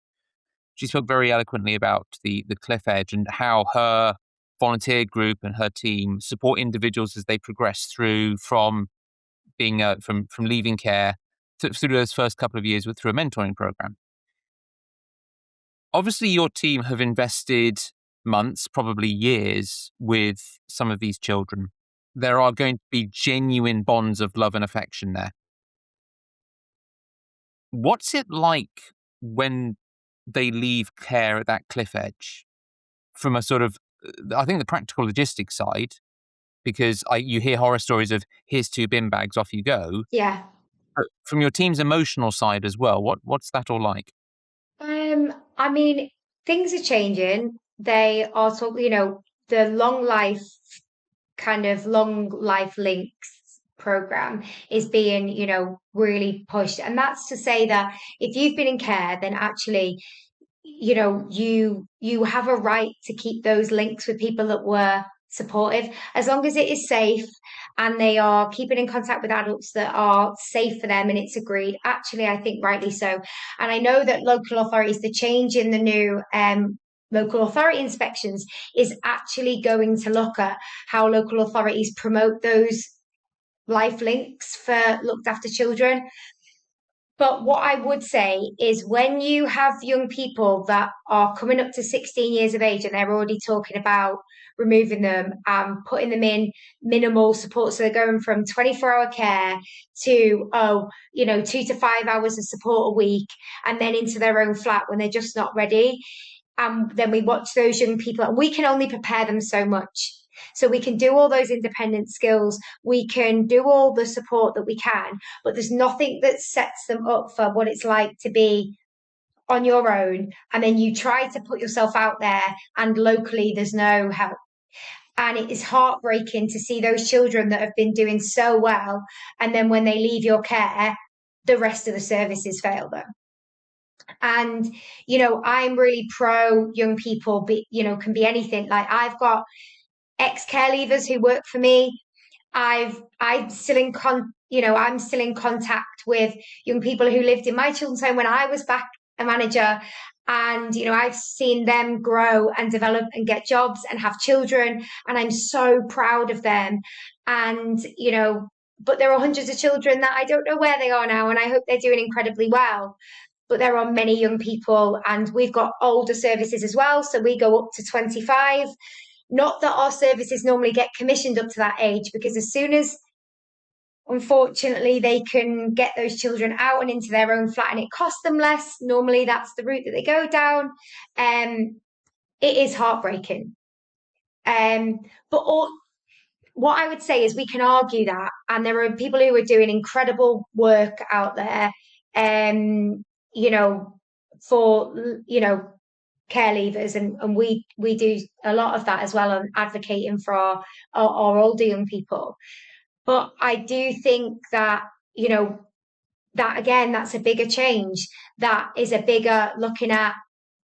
She spoke very eloquently about the cliff edge and how her volunteer group and her team support individuals as they progress through from being from leaving care through those first couple of years through a mentoring program. Obviously, your team have invested months, probably years, with some of these children. There are going to be genuine bonds of love and affection there. What's it like when they leave care at that cliff edge? From a sort of, I think the practical logistics side, because you hear horror stories of here's 2 bin bags, off you go. Yeah. from your team's emotional side as well, what's that all like? I mean, things are changing. They are talking, the long life links program is being, really pushed. And that's to say that if you've been in care, then actually you have a right to keep those links with people that were supportive, as long as it is safe and they are keeping in contact with adults that are safe for them and it's agreed. Actually, I think rightly so. And I know that local authorities, the change in the new local authority inspections is actually going to look at how local authorities promote those life links for looked after children. But what I would say is when you have young people that are coming up to 16 years of age and they're already talking about removing them and putting them in minimal support. So they're going from 24-hour care to, 2 to 5 hours of support a week and then into their own flat when they're just not ready. And then we watch those young people and we can only prepare them so much. So we can do all those independent skills, we can do all the support that we can, but there's nothing that sets them up for what it's like to be on your own. And then you try to put yourself out there and locally there's no help. And it is heartbreaking to see those children that have been doing so well. And then when they leave your care, the rest of the services fail them. And, I'm really pro young people, can be anything. Like I've got ex care leavers who work for me. I'm still I'm still in contact with young people who lived in my children's home when I was back a manager. And, I've seen them grow and develop and get jobs and have children. And I'm so proud of them. And, but there are hundreds of children that I don't know where they are now. And I hope they're doing incredibly well. But there are many young people and we've got older services as well. So we go up to 25. Not that our services normally get commissioned up to that age, because as soon as, unfortunately, they can get those children out and into their own flat and it costs them less, normally that's the route that they go down. It is heartbreaking. But what I would say is we can argue that, and there are people who are doing incredible work out there, for, care leavers and we do a lot of that as well on advocating for our older young people. But I do think that, that again, that's a bigger change. That is a bigger looking at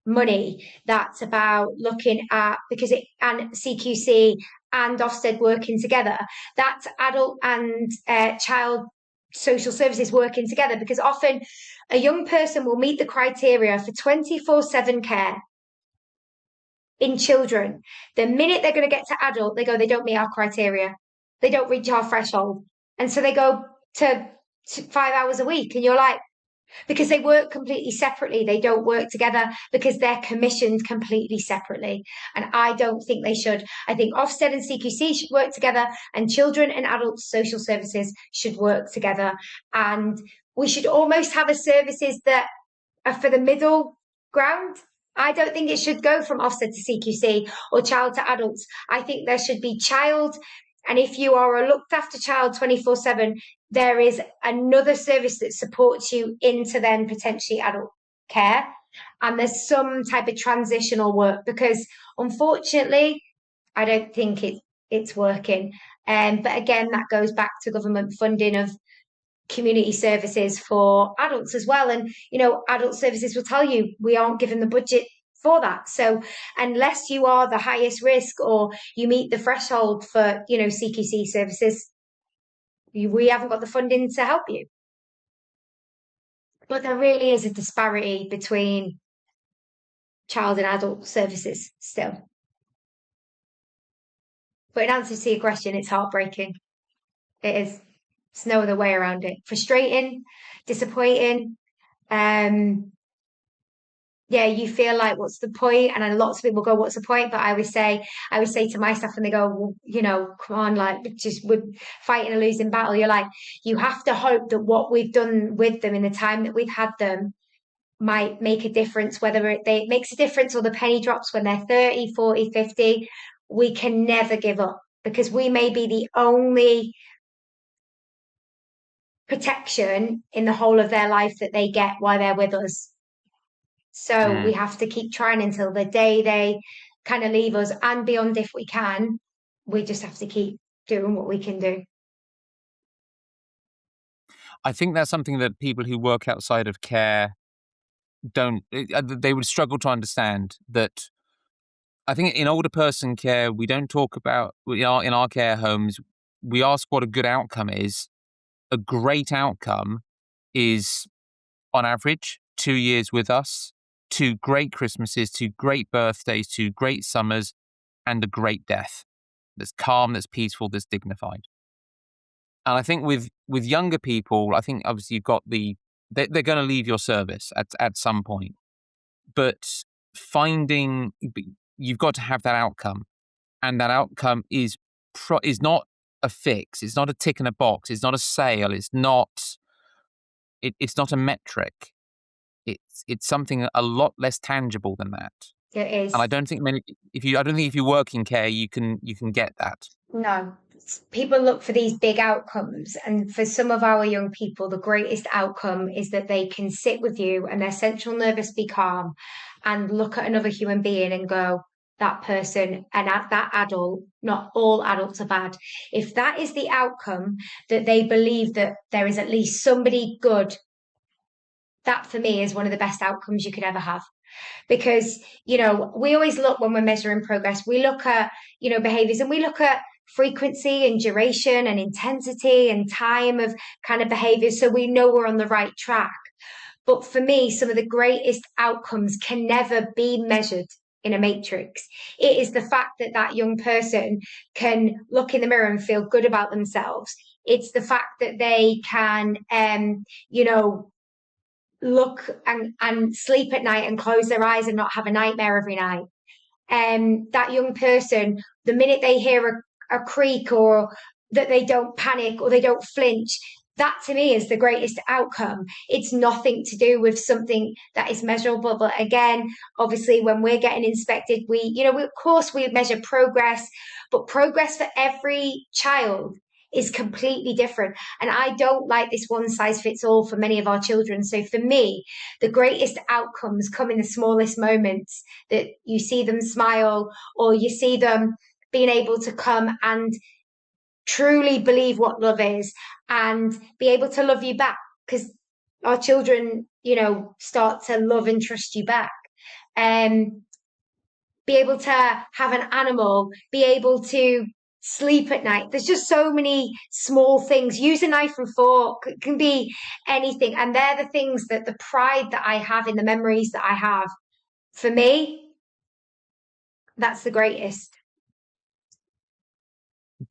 money. That's about looking at, because it and CQC and Ofsted working together. That's adult and child social services working together, because often a young person will meet the criteria for 24/7 care in children. The minute they're going to get to adult, they don't meet our criteria. They don't reach our threshold. And so they go to 5 hours a week. And you're like, because they work completely separately. They don't work together because they're commissioned completely separately. And I don't think they should. I think Ofsted and CQC should work together and children and adult social services should work together. And we should almost have a services that are for the middle ground. I don't think it should go from Ofsted to CQC or child to adults. I think there should be child. And if you are a looked after child 24/7, there is another service that supports you into then potentially adult care. And there's some type of transitional work, because unfortunately, I don't think it's working. But again, that goes back to government funding of community services for adults as well. And, adult services will tell you we aren't given the budget for that. So unless you are the highest risk or you meet the threshold for, CQC services, we haven't got the funding to help you. But there really is a disparity between child and adult services still. But in answer to your question, it's heartbreaking. It is. There's no other way around it. Frustrating, disappointing. Yeah, you feel like, what's the point? And then lots of people go, what's the point? But I always say to my staff, and they go, well, come on, like, we're fighting a losing battle. You're like, you have to hope that what we've done with them in the time that we've had them might make a difference, whether it makes a difference or the penny drops when they're 30, 40, 50. We can never give up, because we may be the only protection in the whole of their life that they get while they're with us. So we Mm. have to keep trying until the day they kind of leave us and beyond if we can. We just have to keep doing what we can do. I think that's something that people who work outside of care don't, they would struggle to understand. That I think in older person care, we don't talk about, in our care homes, we ask what a good outcome is. A great outcome is, on average, 2 years with us, 2 great Christmases, 2 great birthdays, 2 great summers, and a great death that's calm, that's peaceful, that's dignified. And I think with younger people, I think obviously you've got they're going to leave your service at some point, but finding you've got to have that outcome, and that outcome is not a fix, it's not a tick in a box, it's not a sale, it's not a metric. It's something a lot less tangible than that. It And I is. don't think many I don't think if you work in care you can get that. No, people look for these big outcomes. And for some of our young people, the greatest outcome is that they can sit with you and their central nervous be calm and look at another human being and go, that person and that adult, not all adults are bad. If that is the outcome, that they believe that there is at least somebody good, that for me is one of the best outcomes you could ever have. Because we always look, when we're measuring progress, we look at behaviors, and we look at frequency and duration and intensity and time of kind of behaviors, so we know we're on the right track. But for me, some of the greatest outcomes can never be measured in a matrix. It is the fact that that young person can look in the mirror and feel good about themselves. It's the fact that they can look and sleep at night and close their eyes and not have a nightmare every night. That young person, the minute they hear a creak, or that they don't panic or they don't flinch, that to me is the greatest outcome. It's nothing to do with something that is measurable. But again, obviously, when we're getting inspected, of course, we measure progress, but progress for every child is completely different. And I don't like this one size fits all for many of our children. So for me, the greatest outcomes come in the smallest moments, that you see them smile, or you see them being able to come and truly believe what love is and be able to love you back, because our children, start to love and trust you back. Um, be able to have an animal, be able to sleep at night. There's just so many small things. Use a knife and fork. It can be anything. And they're the things that the pride that I have in the memories that I have. For me, that's the greatest.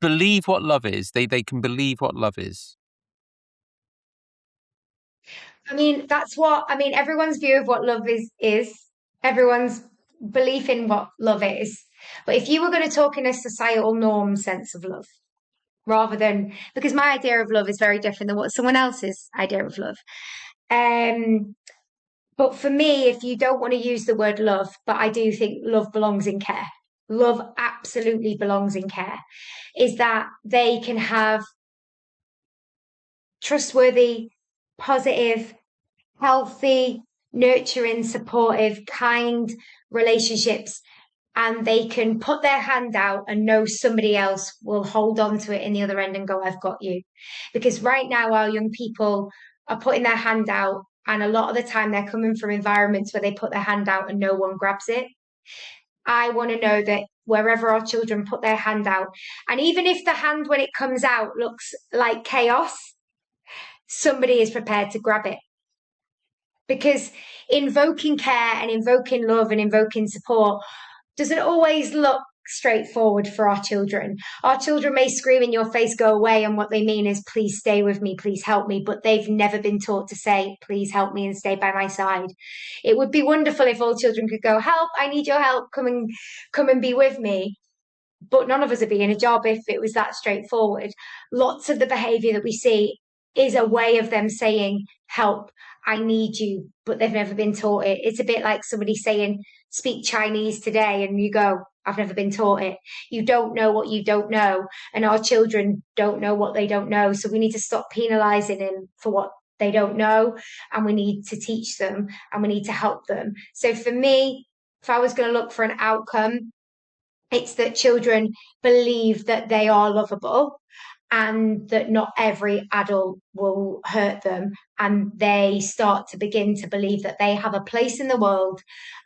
Believe what love is. They can believe what love is. Everyone's view of what love is everyone's belief in what love is. But if you were going to talk in a societal norm sense of love, rather than, because my idea of love is very different than what someone else's idea of love. But for me, if you don't want to use the word love, but I do think love belongs in care. Love absolutely belongs in care. Is that they can have trustworthy, positive, healthy, nurturing, supportive, kind relationships, and they can put their hand out and know somebody else will hold on to it in the other end and go, I've got you. Because right now, our young people are putting their hand out, and a lot of the time they're coming from environments where they put their hand out and no one grabs it. I want to know that wherever our children put their hand out, and even if the hand when it comes out looks like chaos, somebody is prepared to grab it. Because invoking care and invoking love and invoking support doesn't always look straightforward for our children. Our children may scream in your face, go away, and what they mean is, please stay with me, please help me, but they've never been taught to say, please help me and stay by my side. It would be wonderful if all children could go, help, I need your help, come and be with me. But none of us would be in a job if it was that straightforward. Lots of the behavior that we see is a way of them saying, help, I need you, but they've never been taught it. It's a bit like somebody saying, speak Chinese today, and you go, I've never been taught it. You don't know what you don't know, and our children don't know what they don't know. So we need to stop penalising them for what they don't know, and we need to teach them, and we need to help them. So for me, if I was going to look for an outcome, it's that children believe that they are lovable and that not every adult will hurt them. And they start to begin to believe that they have a place in the world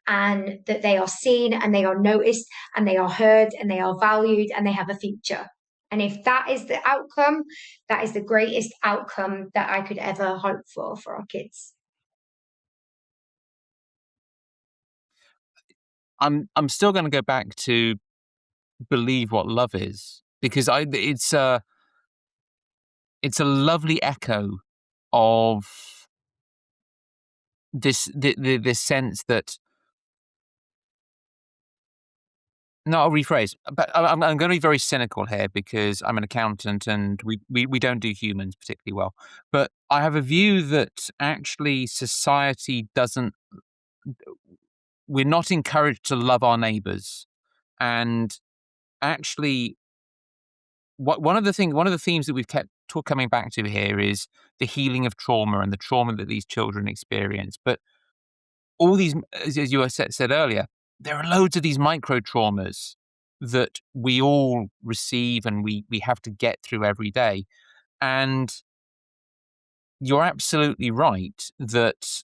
and that they are seen and they are noticed and they are heard and they are valued and they have a future. And if that is the outcome, that is the greatest outcome that I could ever hope for our kids. I'm still going to go back to believe what love is, because it's a lovely echo of this sense that, no, I'll rephrase, but I'm going to be very cynical here because I'm an accountant and we don't do humans particularly well. But I have a view that actually society doesn't, we're not encouraged to love our neighbors. And actually, one of the themes that we've kept coming back to here is the healing of trauma and the trauma that these children experience. But all these, as you said earlier, there are loads of these micro traumas that we all receive and we have to get through every day. And you're absolutely right that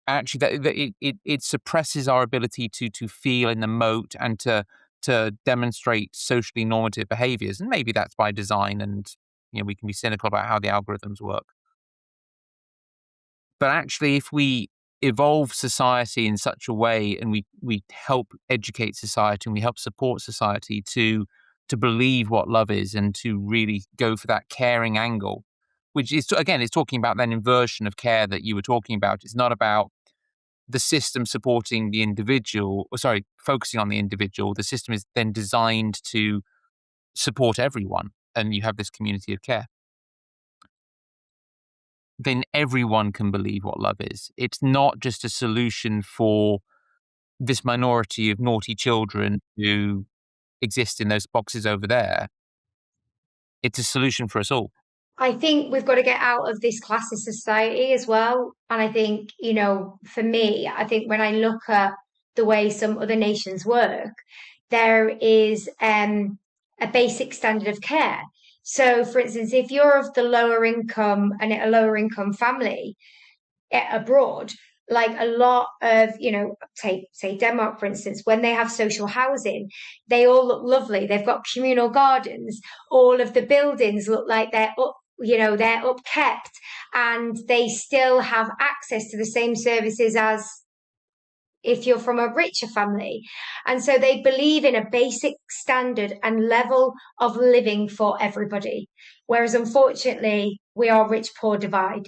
actually that it suppresses our ability to feel and emote and to demonstrate socially normative behaviors. And maybe that's by design, and we can be cynical about how the algorithms work. But actually, if we evolve society in such a way and we help educate society and we help support society to believe what love is and to really go for that caring angle, which is, again, it's talking about that inversion of care that you were talking about. It's not about the system supporting the individual, or sorry, focusing on the individual. The system is then designed to support everyone, and you have this community of care. Then everyone can believe what love is. It's not just a solution for this minority of naughty children who exist in those boxes over there. It's a solution for us all. I think we've got to get out of this classist society as well. And I think, for me, I think when I look at the way some other nations work, there is a basic standard of care. So, for instance, if you're of the lower income and a lower income family abroad, like a lot of, say Denmark, for instance, when they have social housing, they all look lovely. They've got communal gardens. All of the buildings look like they're up, they're upkept, and they still have access to the same services as if you're from a richer family. And so they believe in a basic standard and level of living for everybody. Whereas unfortunately, we are rich poor divide.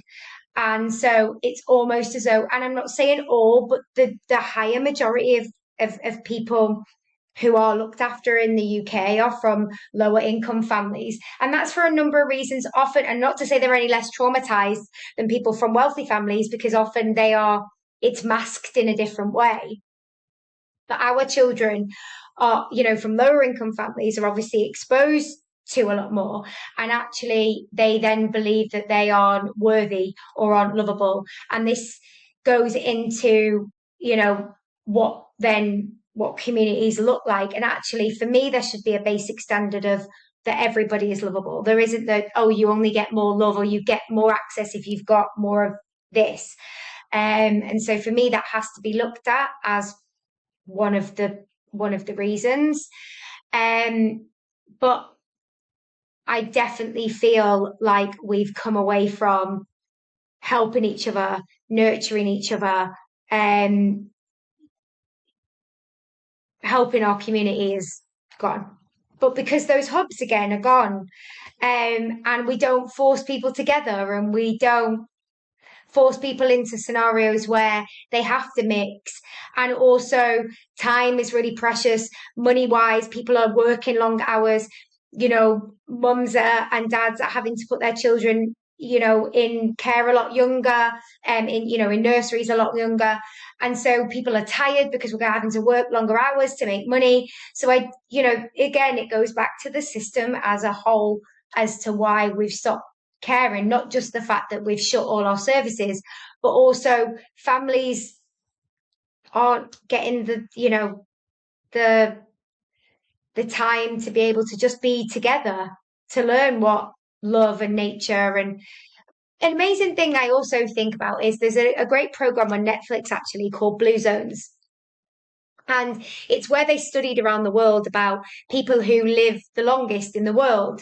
And so it's almost as though, and I'm not saying all, but the higher majority of people who are looked after in the UK are from lower income families. And that's for a number of reasons, often, and not to say they're any less traumatized than people from wealthy families, because often it's masked in a different way. But our children are, from lower income families are obviously exposed to a lot more. And actually, they then believe that they aren't worthy or aren't lovable. And this goes into, what communities look like. And actually, for me, there should be a basic standard of that everybody is lovable. There isn't that, oh, you only get more love or you get more access if you've got more of this. And so for me, that has to be looked at as one of the reasons. But I definitely feel like we've come away from helping each other, nurturing each other, helping our community is gone. But because those hubs again are gone, and we don't force people together, and we don't force people into scenarios where they have to mix. And also, time is really precious. Money wise, people are working long hours. Mums and dads are having to put their children in care a lot younger, in nurseries a lot younger. And so people are tired because we're having to work longer hours to make money. So again, it goes back to the system as a whole as to why we've stopped caring, not just the fact that we've shut all our services, but also families aren't getting the the time to be able to just be together, to learn what love and nature. And an amazing thing I also think about is there's a great program on Netflix actually called Blue Zones. And it's where they studied around the world about people who live the longest in the world.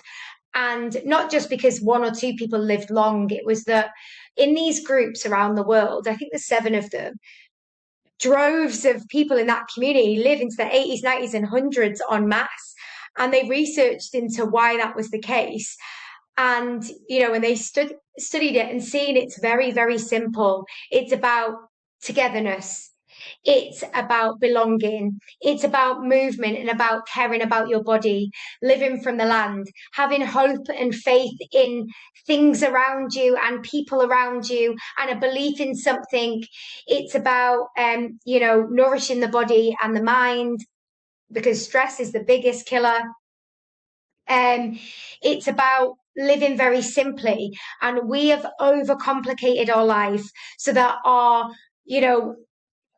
And not just because one or two people lived long, it was that in these groups around the world, I think there's 7 of them, droves of people in that community live into their 80s, 90s, and hundreds en masse. And they researched into why that was the case. And, when they studied it and seen it's very, very simple. It's about togetherness. It's about belonging. It's about movement and about caring about your body, living from the land, having hope and faith in things around you and people around you, and a belief in something. It's about, nourishing the body and the mind, because stress is the biggest killer. It's about living very simply, and we have overcomplicated our life so that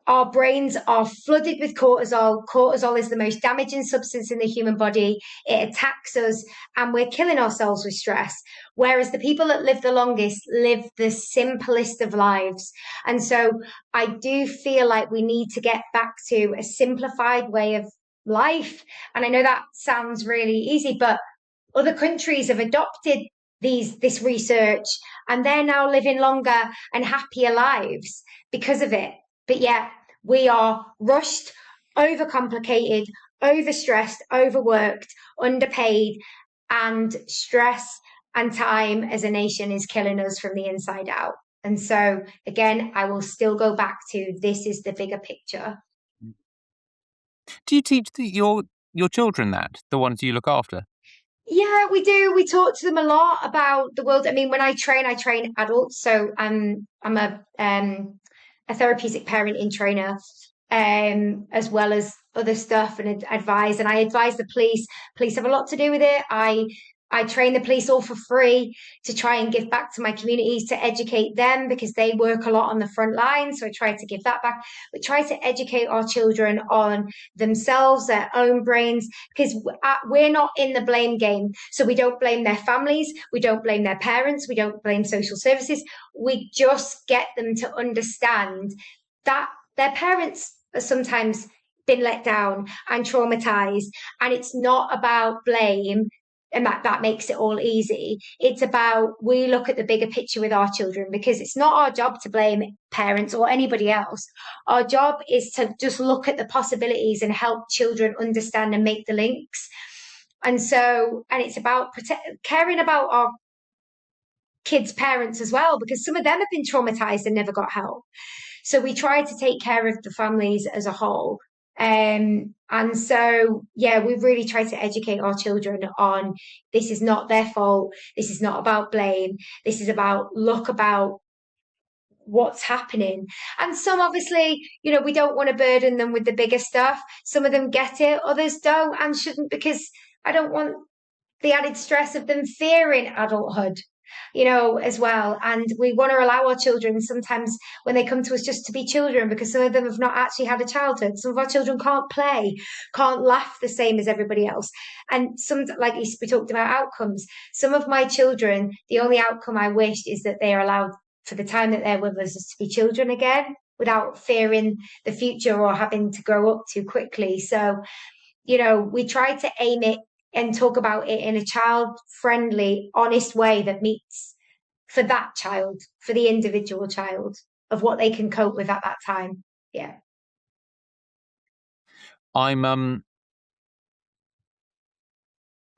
our brains are flooded with cortisol. Cortisol is the most damaging substance in the human body. It attacks us, and we're killing ourselves with stress. Whereas the people that live the longest live the simplest of lives. And so I do feel like we need to get back to a simplified way of life. And I know that sounds really easy, but other countries have adopted this research, and they're now living longer and happier lives because of it. But yet we are rushed, overcomplicated, overstressed, overworked, underpaid, and stress and time as a nation is killing us from the inside out. And so, again, I will still go back to this is the bigger picture. Do you teach your children that, the ones you look after? Yeah, we do. We talk to them a lot about the world. I mean, when I train adults. So I'm a therapeutic parenting trainer, as well as other stuff and advise. And I advise the police. Police have a lot to do with it. I train the police all for free to try and give back to my communities, to educate them, because they work a lot on the front line. So I try to give that back. We try to educate our children on themselves, their own brains, because we're not in the blame game. So we don't blame their families. We don't blame their parents. We don't blame social services. We just get them to understand that their parents are sometimes been let down and traumatized, and it's not about blame, and that makes it all easy. It's about, we look at the bigger picture with our children, because it's not our job to blame parents or anybody else. Our job is to just look at the possibilities and help children understand and make the links. And it's about caring about our kids' parents as well, because some of them have been traumatized and never got help. So we try to take care of the families as a whole. And so, yeah, we really try to educate our children on, this is not their fault. This is not about blame. This is about what's happening. And some, obviously, we don't want to burden them with the bigger stuff. Some of them get it, others don't and shouldn't, because I don't want the added stress of them fearing adulthood, as well. And we want to allow our children sometimes, when they come to us, just to be children, because some of them have not actually had a childhood. Some of our children can't play, can't laugh the same as everybody else. And like we talked about outcomes. Some of my children, the only outcome I wish is that they are allowed, for the time that they're with us, is to be children again, without fearing the future or having to grow up too quickly. So, we try to aim it and talk about it in a child friendly, honest way that meets for that child, for the individual child, of what they can cope with at that time. Yeah. I'm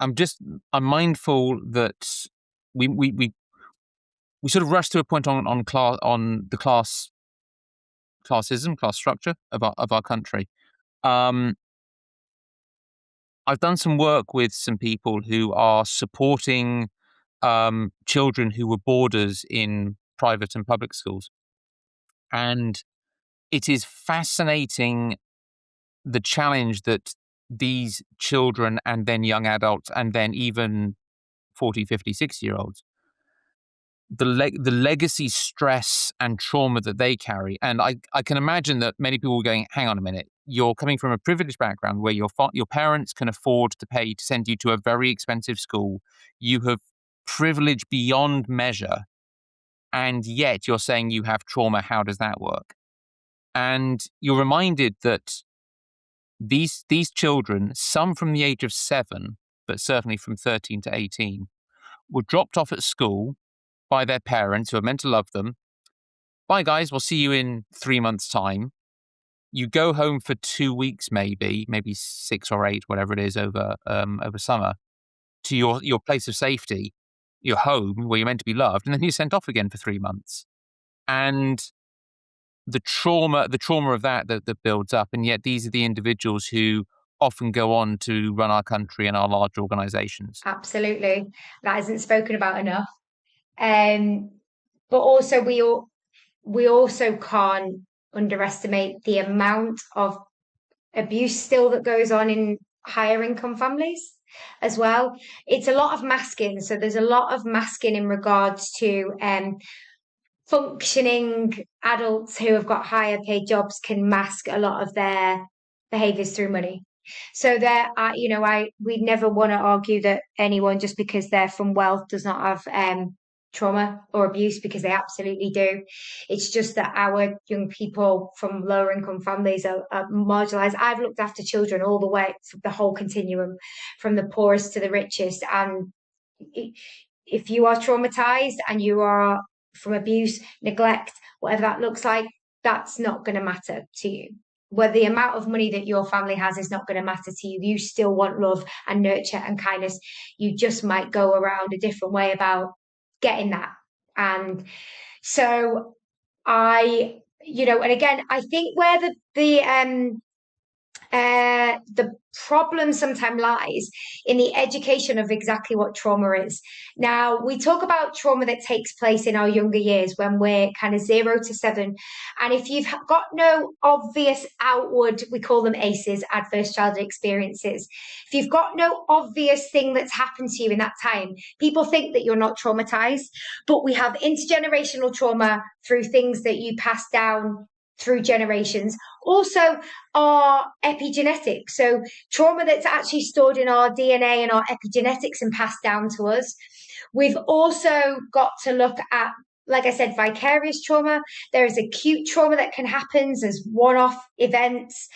I'm mindful that we sort of rush to a point on the classism, class structure of our country. I've done some work with some people who are supporting children who were boarders in private and public schools. And it is fascinating the challenge that these children and then young adults and then even 40, 50, 60-year-olds, the legacy stress and trauma that they carry. And I can imagine that many people are going, hang on a minute, you're coming from a privileged background where your parents can afford to pay to send you to a very expensive school. You have privilege beyond measure, and yet you're saying you have trauma. How does that work? And you're reminded that these children, some from the age of 7, but certainly from 13 to 18, were dropped off at school by their parents who are meant to love them. Bye, guys, we'll see you in 3 months' time. You go home for 2 weeks, maybe 6 or 8, whatever it is, over summer, to your place of safety, your home where you're meant to be loved, and then you're sent off again for 3 months. And the trauma of that builds up, and yet these are the individuals who often go on to run our country and our large organizations. Absolutely. That isn't spoken about enough. But also we also can't underestimate the amount of abuse still that goes on in higher income families as well. It's a lot of masking. So there's a lot of masking in regards to functioning adults who have got higher paid jobs can mask a lot of their behaviors through money. So there are, we never want to argue that anyone just because they're from wealth does not have trauma or abuse, because they absolutely do. It's just that our young people from lower income families are marginalized. I've looked after children all the way, the whole continuum, from the poorest to the richest. And if you are traumatized and you are from abuse, neglect, whatever that looks like, that's not going to matter to you. Where the amount of money that your family has is not going to matter to you. You still want love and nurture and kindness. You just might go around a different way about getting that. And so and again, I think where the problem sometimes lies in the education of exactly what trauma is. Now, we talk about trauma that takes place in our younger years when we're kind of 0 to 7. And if you've got no obvious outward, we call them ACEs, adverse childhood experiences. If you've got no obvious thing that's happened to you in that time, people think that you're not traumatized. But we have intergenerational trauma through things that you pass down through generations. Also, our epigenetics. So trauma that's actually stored in our DNA and our epigenetics and passed down to us. We've also got to look at, like I said, vicarious trauma. There is acute trauma that can happen as one-off events.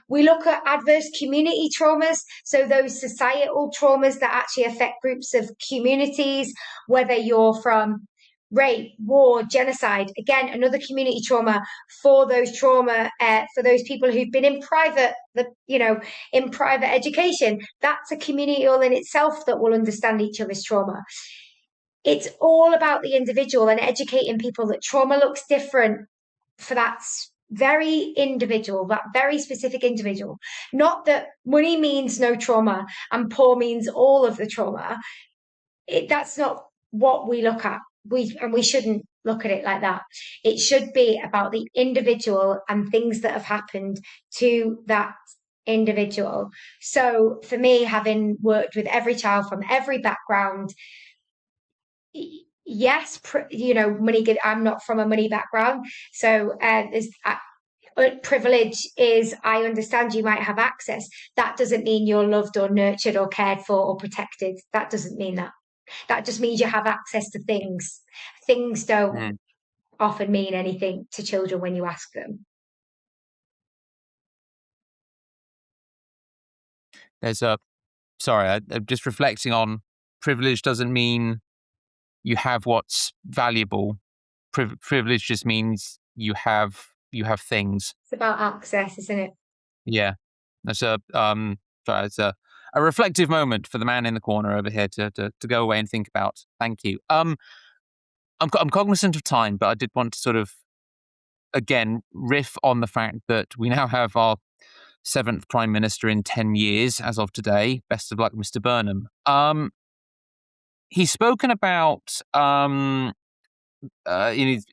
We look at adverse community traumas, so those societal traumas that actually affect groups of communities, whether you're from rape, war, genocide. Again, another community trauma for those people who've been in private education. That's a community all in itself that will understand each other's trauma. It's all about the individual and educating people that trauma looks different for that very individual, that very specific individual. Not that money means no trauma and poor means all of the trauma. That's not what we look at. We shouldn't look at it like that. It should be about the individual and things that have happened to that individual. So for me, having worked with every child from every background, yes, money. I'm not from a money background, so privilege is, I understand you might have access. That doesn't mean you're loved or nurtured or cared for or protected. That doesn't mean that. That just means you have access to things. Things don't often mean anything to children when you ask them. I'm just reflecting on privilege doesn't mean you have what's valuable. Privilege just means you have things. It's about access, isn't it? Yeah, that's it's a reflective moment for the man in the corner over here to go away and think about. Thank you. I'm cognizant of time, but I did want to sort of again riff on the fact that we now have our 7th Prime Minister in 10 years as of today. Best of luck, Mr. Burnham. he's spoken about in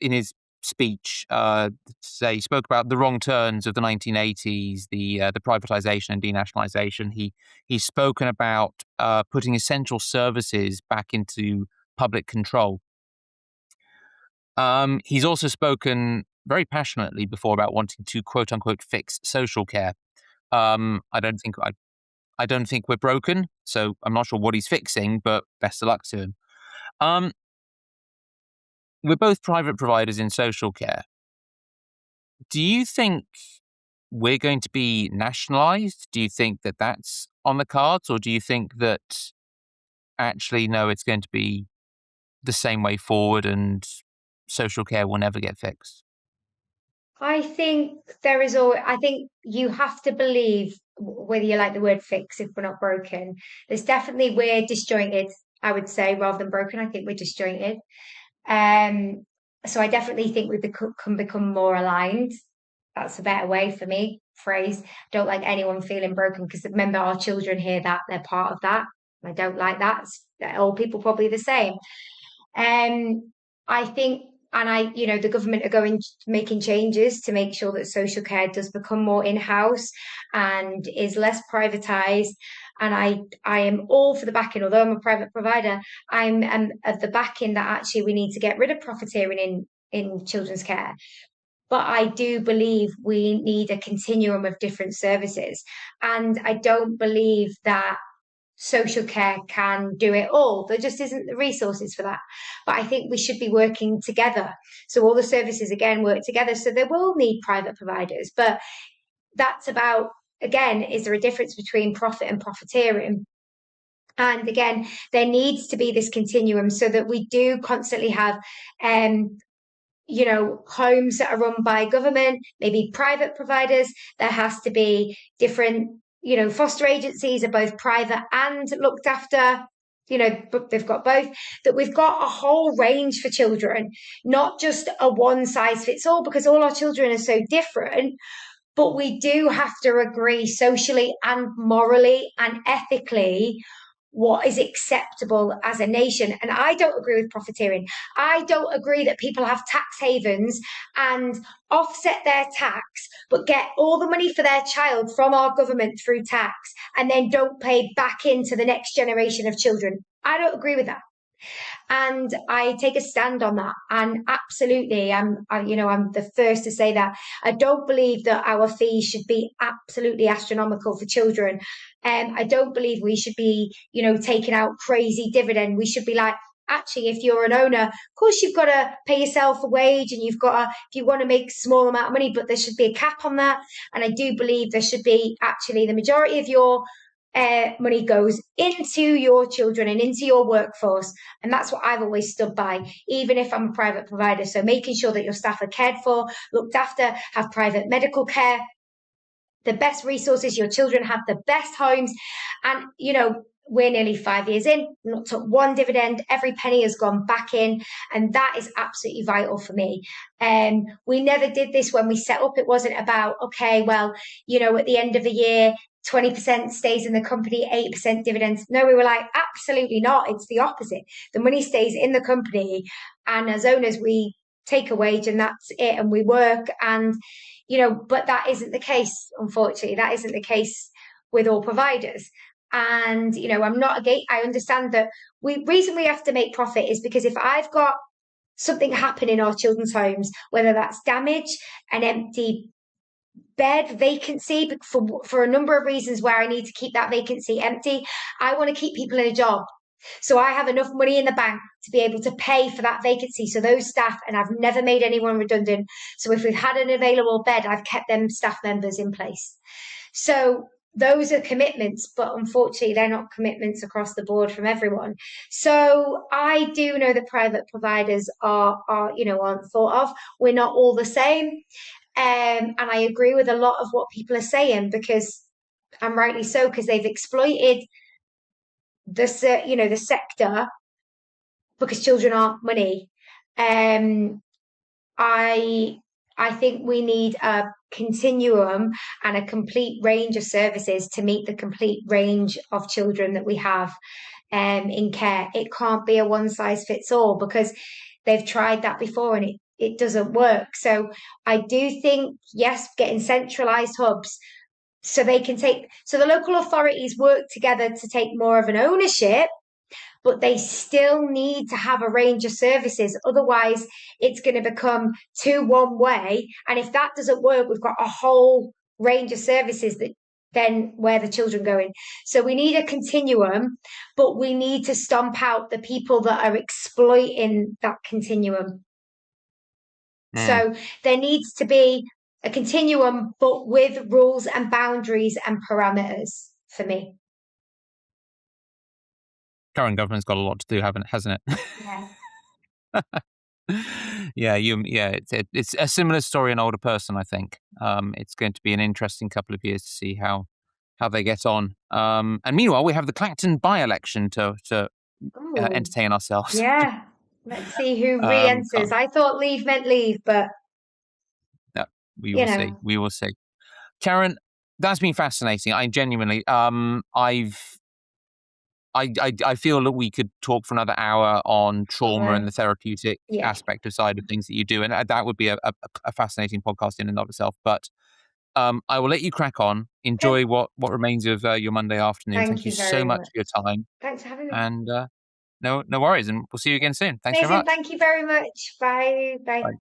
his speech say he spoke about the wrong turns of the 1980s, the privatization and denationalization. He's spoken about putting essential services back into public control. He's also spoken very passionately before about wanting to quote unquote fix social care. I don't think I don't think we're broken, so I'm not sure what he's fixing, but best of luck to him. Um, we're both private providers in social care. Do you think we're going to be nationalized? Do you think that that's on the cards, or do you think that actually no, it's going to be the same way forward, and social care will never get fixed? I think there is all. I think you have to believe, whether you like the word fix, if we're not broken. There's definitely, we're disjointed, I would say, rather than broken. I think we're disjointed. Um, so I definitely think can become more aligned. That's a better way for me, phrase. Don't like anyone feeling broken, because remember, our children hear that, they're part of that. I don't like that. All people probably the same. I think, and the government are making changes to make sure that social care does become more in-house and is less privatized. And I am all for the backing, although I'm a private provider, I'm of the backing that actually we need to get rid of profiteering in children's care. But I do believe we need a continuum of different services. And I don't believe that social care can do it all. There just isn't the resources for that. But I think we should be working together. So all the services, again, work together. So they will need private providers. But that's about, again, is there a difference between profit and profiteering? And again, there needs to be this continuum so that we do constantly have homes that are run by government, maybe private providers. There has to be different, foster agencies are both private and looked after. But they've got both. That we've got a whole range for children, not just a one size fits all, because all our children are so different. But we do have to agree socially and morally and ethically what is acceptable as a nation. And I don't agree with profiteering. I don't agree that people have tax havens and offset their tax, but get all the money for their child from our government through tax and then don't pay back into the next generation of children. I don't agree with that. And I take a stand on that. And absolutely, I'm the first to say that I don't believe that our fees should be absolutely astronomical for children. I don't believe we should be, taking out crazy dividend. We should be like, actually, if you're an owner, of course you've got to pay yourself a wage, and you've got to, if you want to make a small amount of money, but there should be a cap on that. And I do believe there should be, actually, the majority of your money goes into your children and into your workforce. And that's what I've always stood by, even if I'm a private provider. So making sure that your staff are cared for, looked after, have private medical care, the best resources, your children have the best homes. And, we're nearly 5 years in, not took one dividend, every penny has gone back in, and that is absolutely vital for me. We never did this when we set up. It wasn't about, okay, well, at the end of the year, 20% stays in the company, 8% dividends. No, we were like, absolutely not. It's the opposite. The money stays in the company, and as owners, we take a wage and that's it, and we work. And but that isn't the case, unfortunately. That isn't the case with all providers. And I'm not against. I understand that reason we have to make profit is because if I've got something happen in our children's homes, whether that's damage, an empty bed, vacancy, for a number of reasons where I need to keep that vacancy empty, I want to keep people in a job. So I have enough money in the bank to be able to pay for that vacancy. So those staff, and I've never made anyone redundant. So if we've had an available bed, I've kept them staff members in place. So those are commitments, but unfortunately they're not commitments across the board from everyone. So I do know that private providers aren't thought of. We're not all the same. And I agree with a lot of what people are saying, because, and rightly so, because they've exploited the sector, because children aren't money. I think we need a continuum and a complete range of services to meet the complete range of children that we have. in care. It can't be a one size fits all because they've tried that before and it doesn't work. So I do think, yes, getting centralized hubs so they can take, so the local authorities work together to take more of an ownership, but they still need to have a range of services. Otherwise, it's going to become too one way. And if that doesn't work, we've got a whole range of services that then where the children go in. So we need a continuum, but we need to stomp out the people that are exploiting that continuum. Mm. So there needs to be a continuum, but with rules and boundaries and parameters for me. Current government's got a lot to do, hasn't it? Yeah. It's a similar story in older person, I think. It's going to be an interesting couple of years to see how they get on. And meanwhile, we have the Clacton by-election to Oh, entertain ourselves. yeah. Let's see who re-enters. Can't- I thought leave meant leave, but yeah, we you will see. know, We will see. Karen, that's been fascinating. I genuinely, I feel that we could talk for another hour on trauma and the therapeutic yeah. aspect of side of things that you do, and that would be a fascinating podcast in and of itself. But I will let you crack on. Okay. Enjoy what remains of your Monday afternoon. Thank Thank you you so very much much. for your time, Thanks for having me. and no worries, and we'll see you again soon. Thanks very Amazing. much. Thank you very much. Bye. Bye. Bye.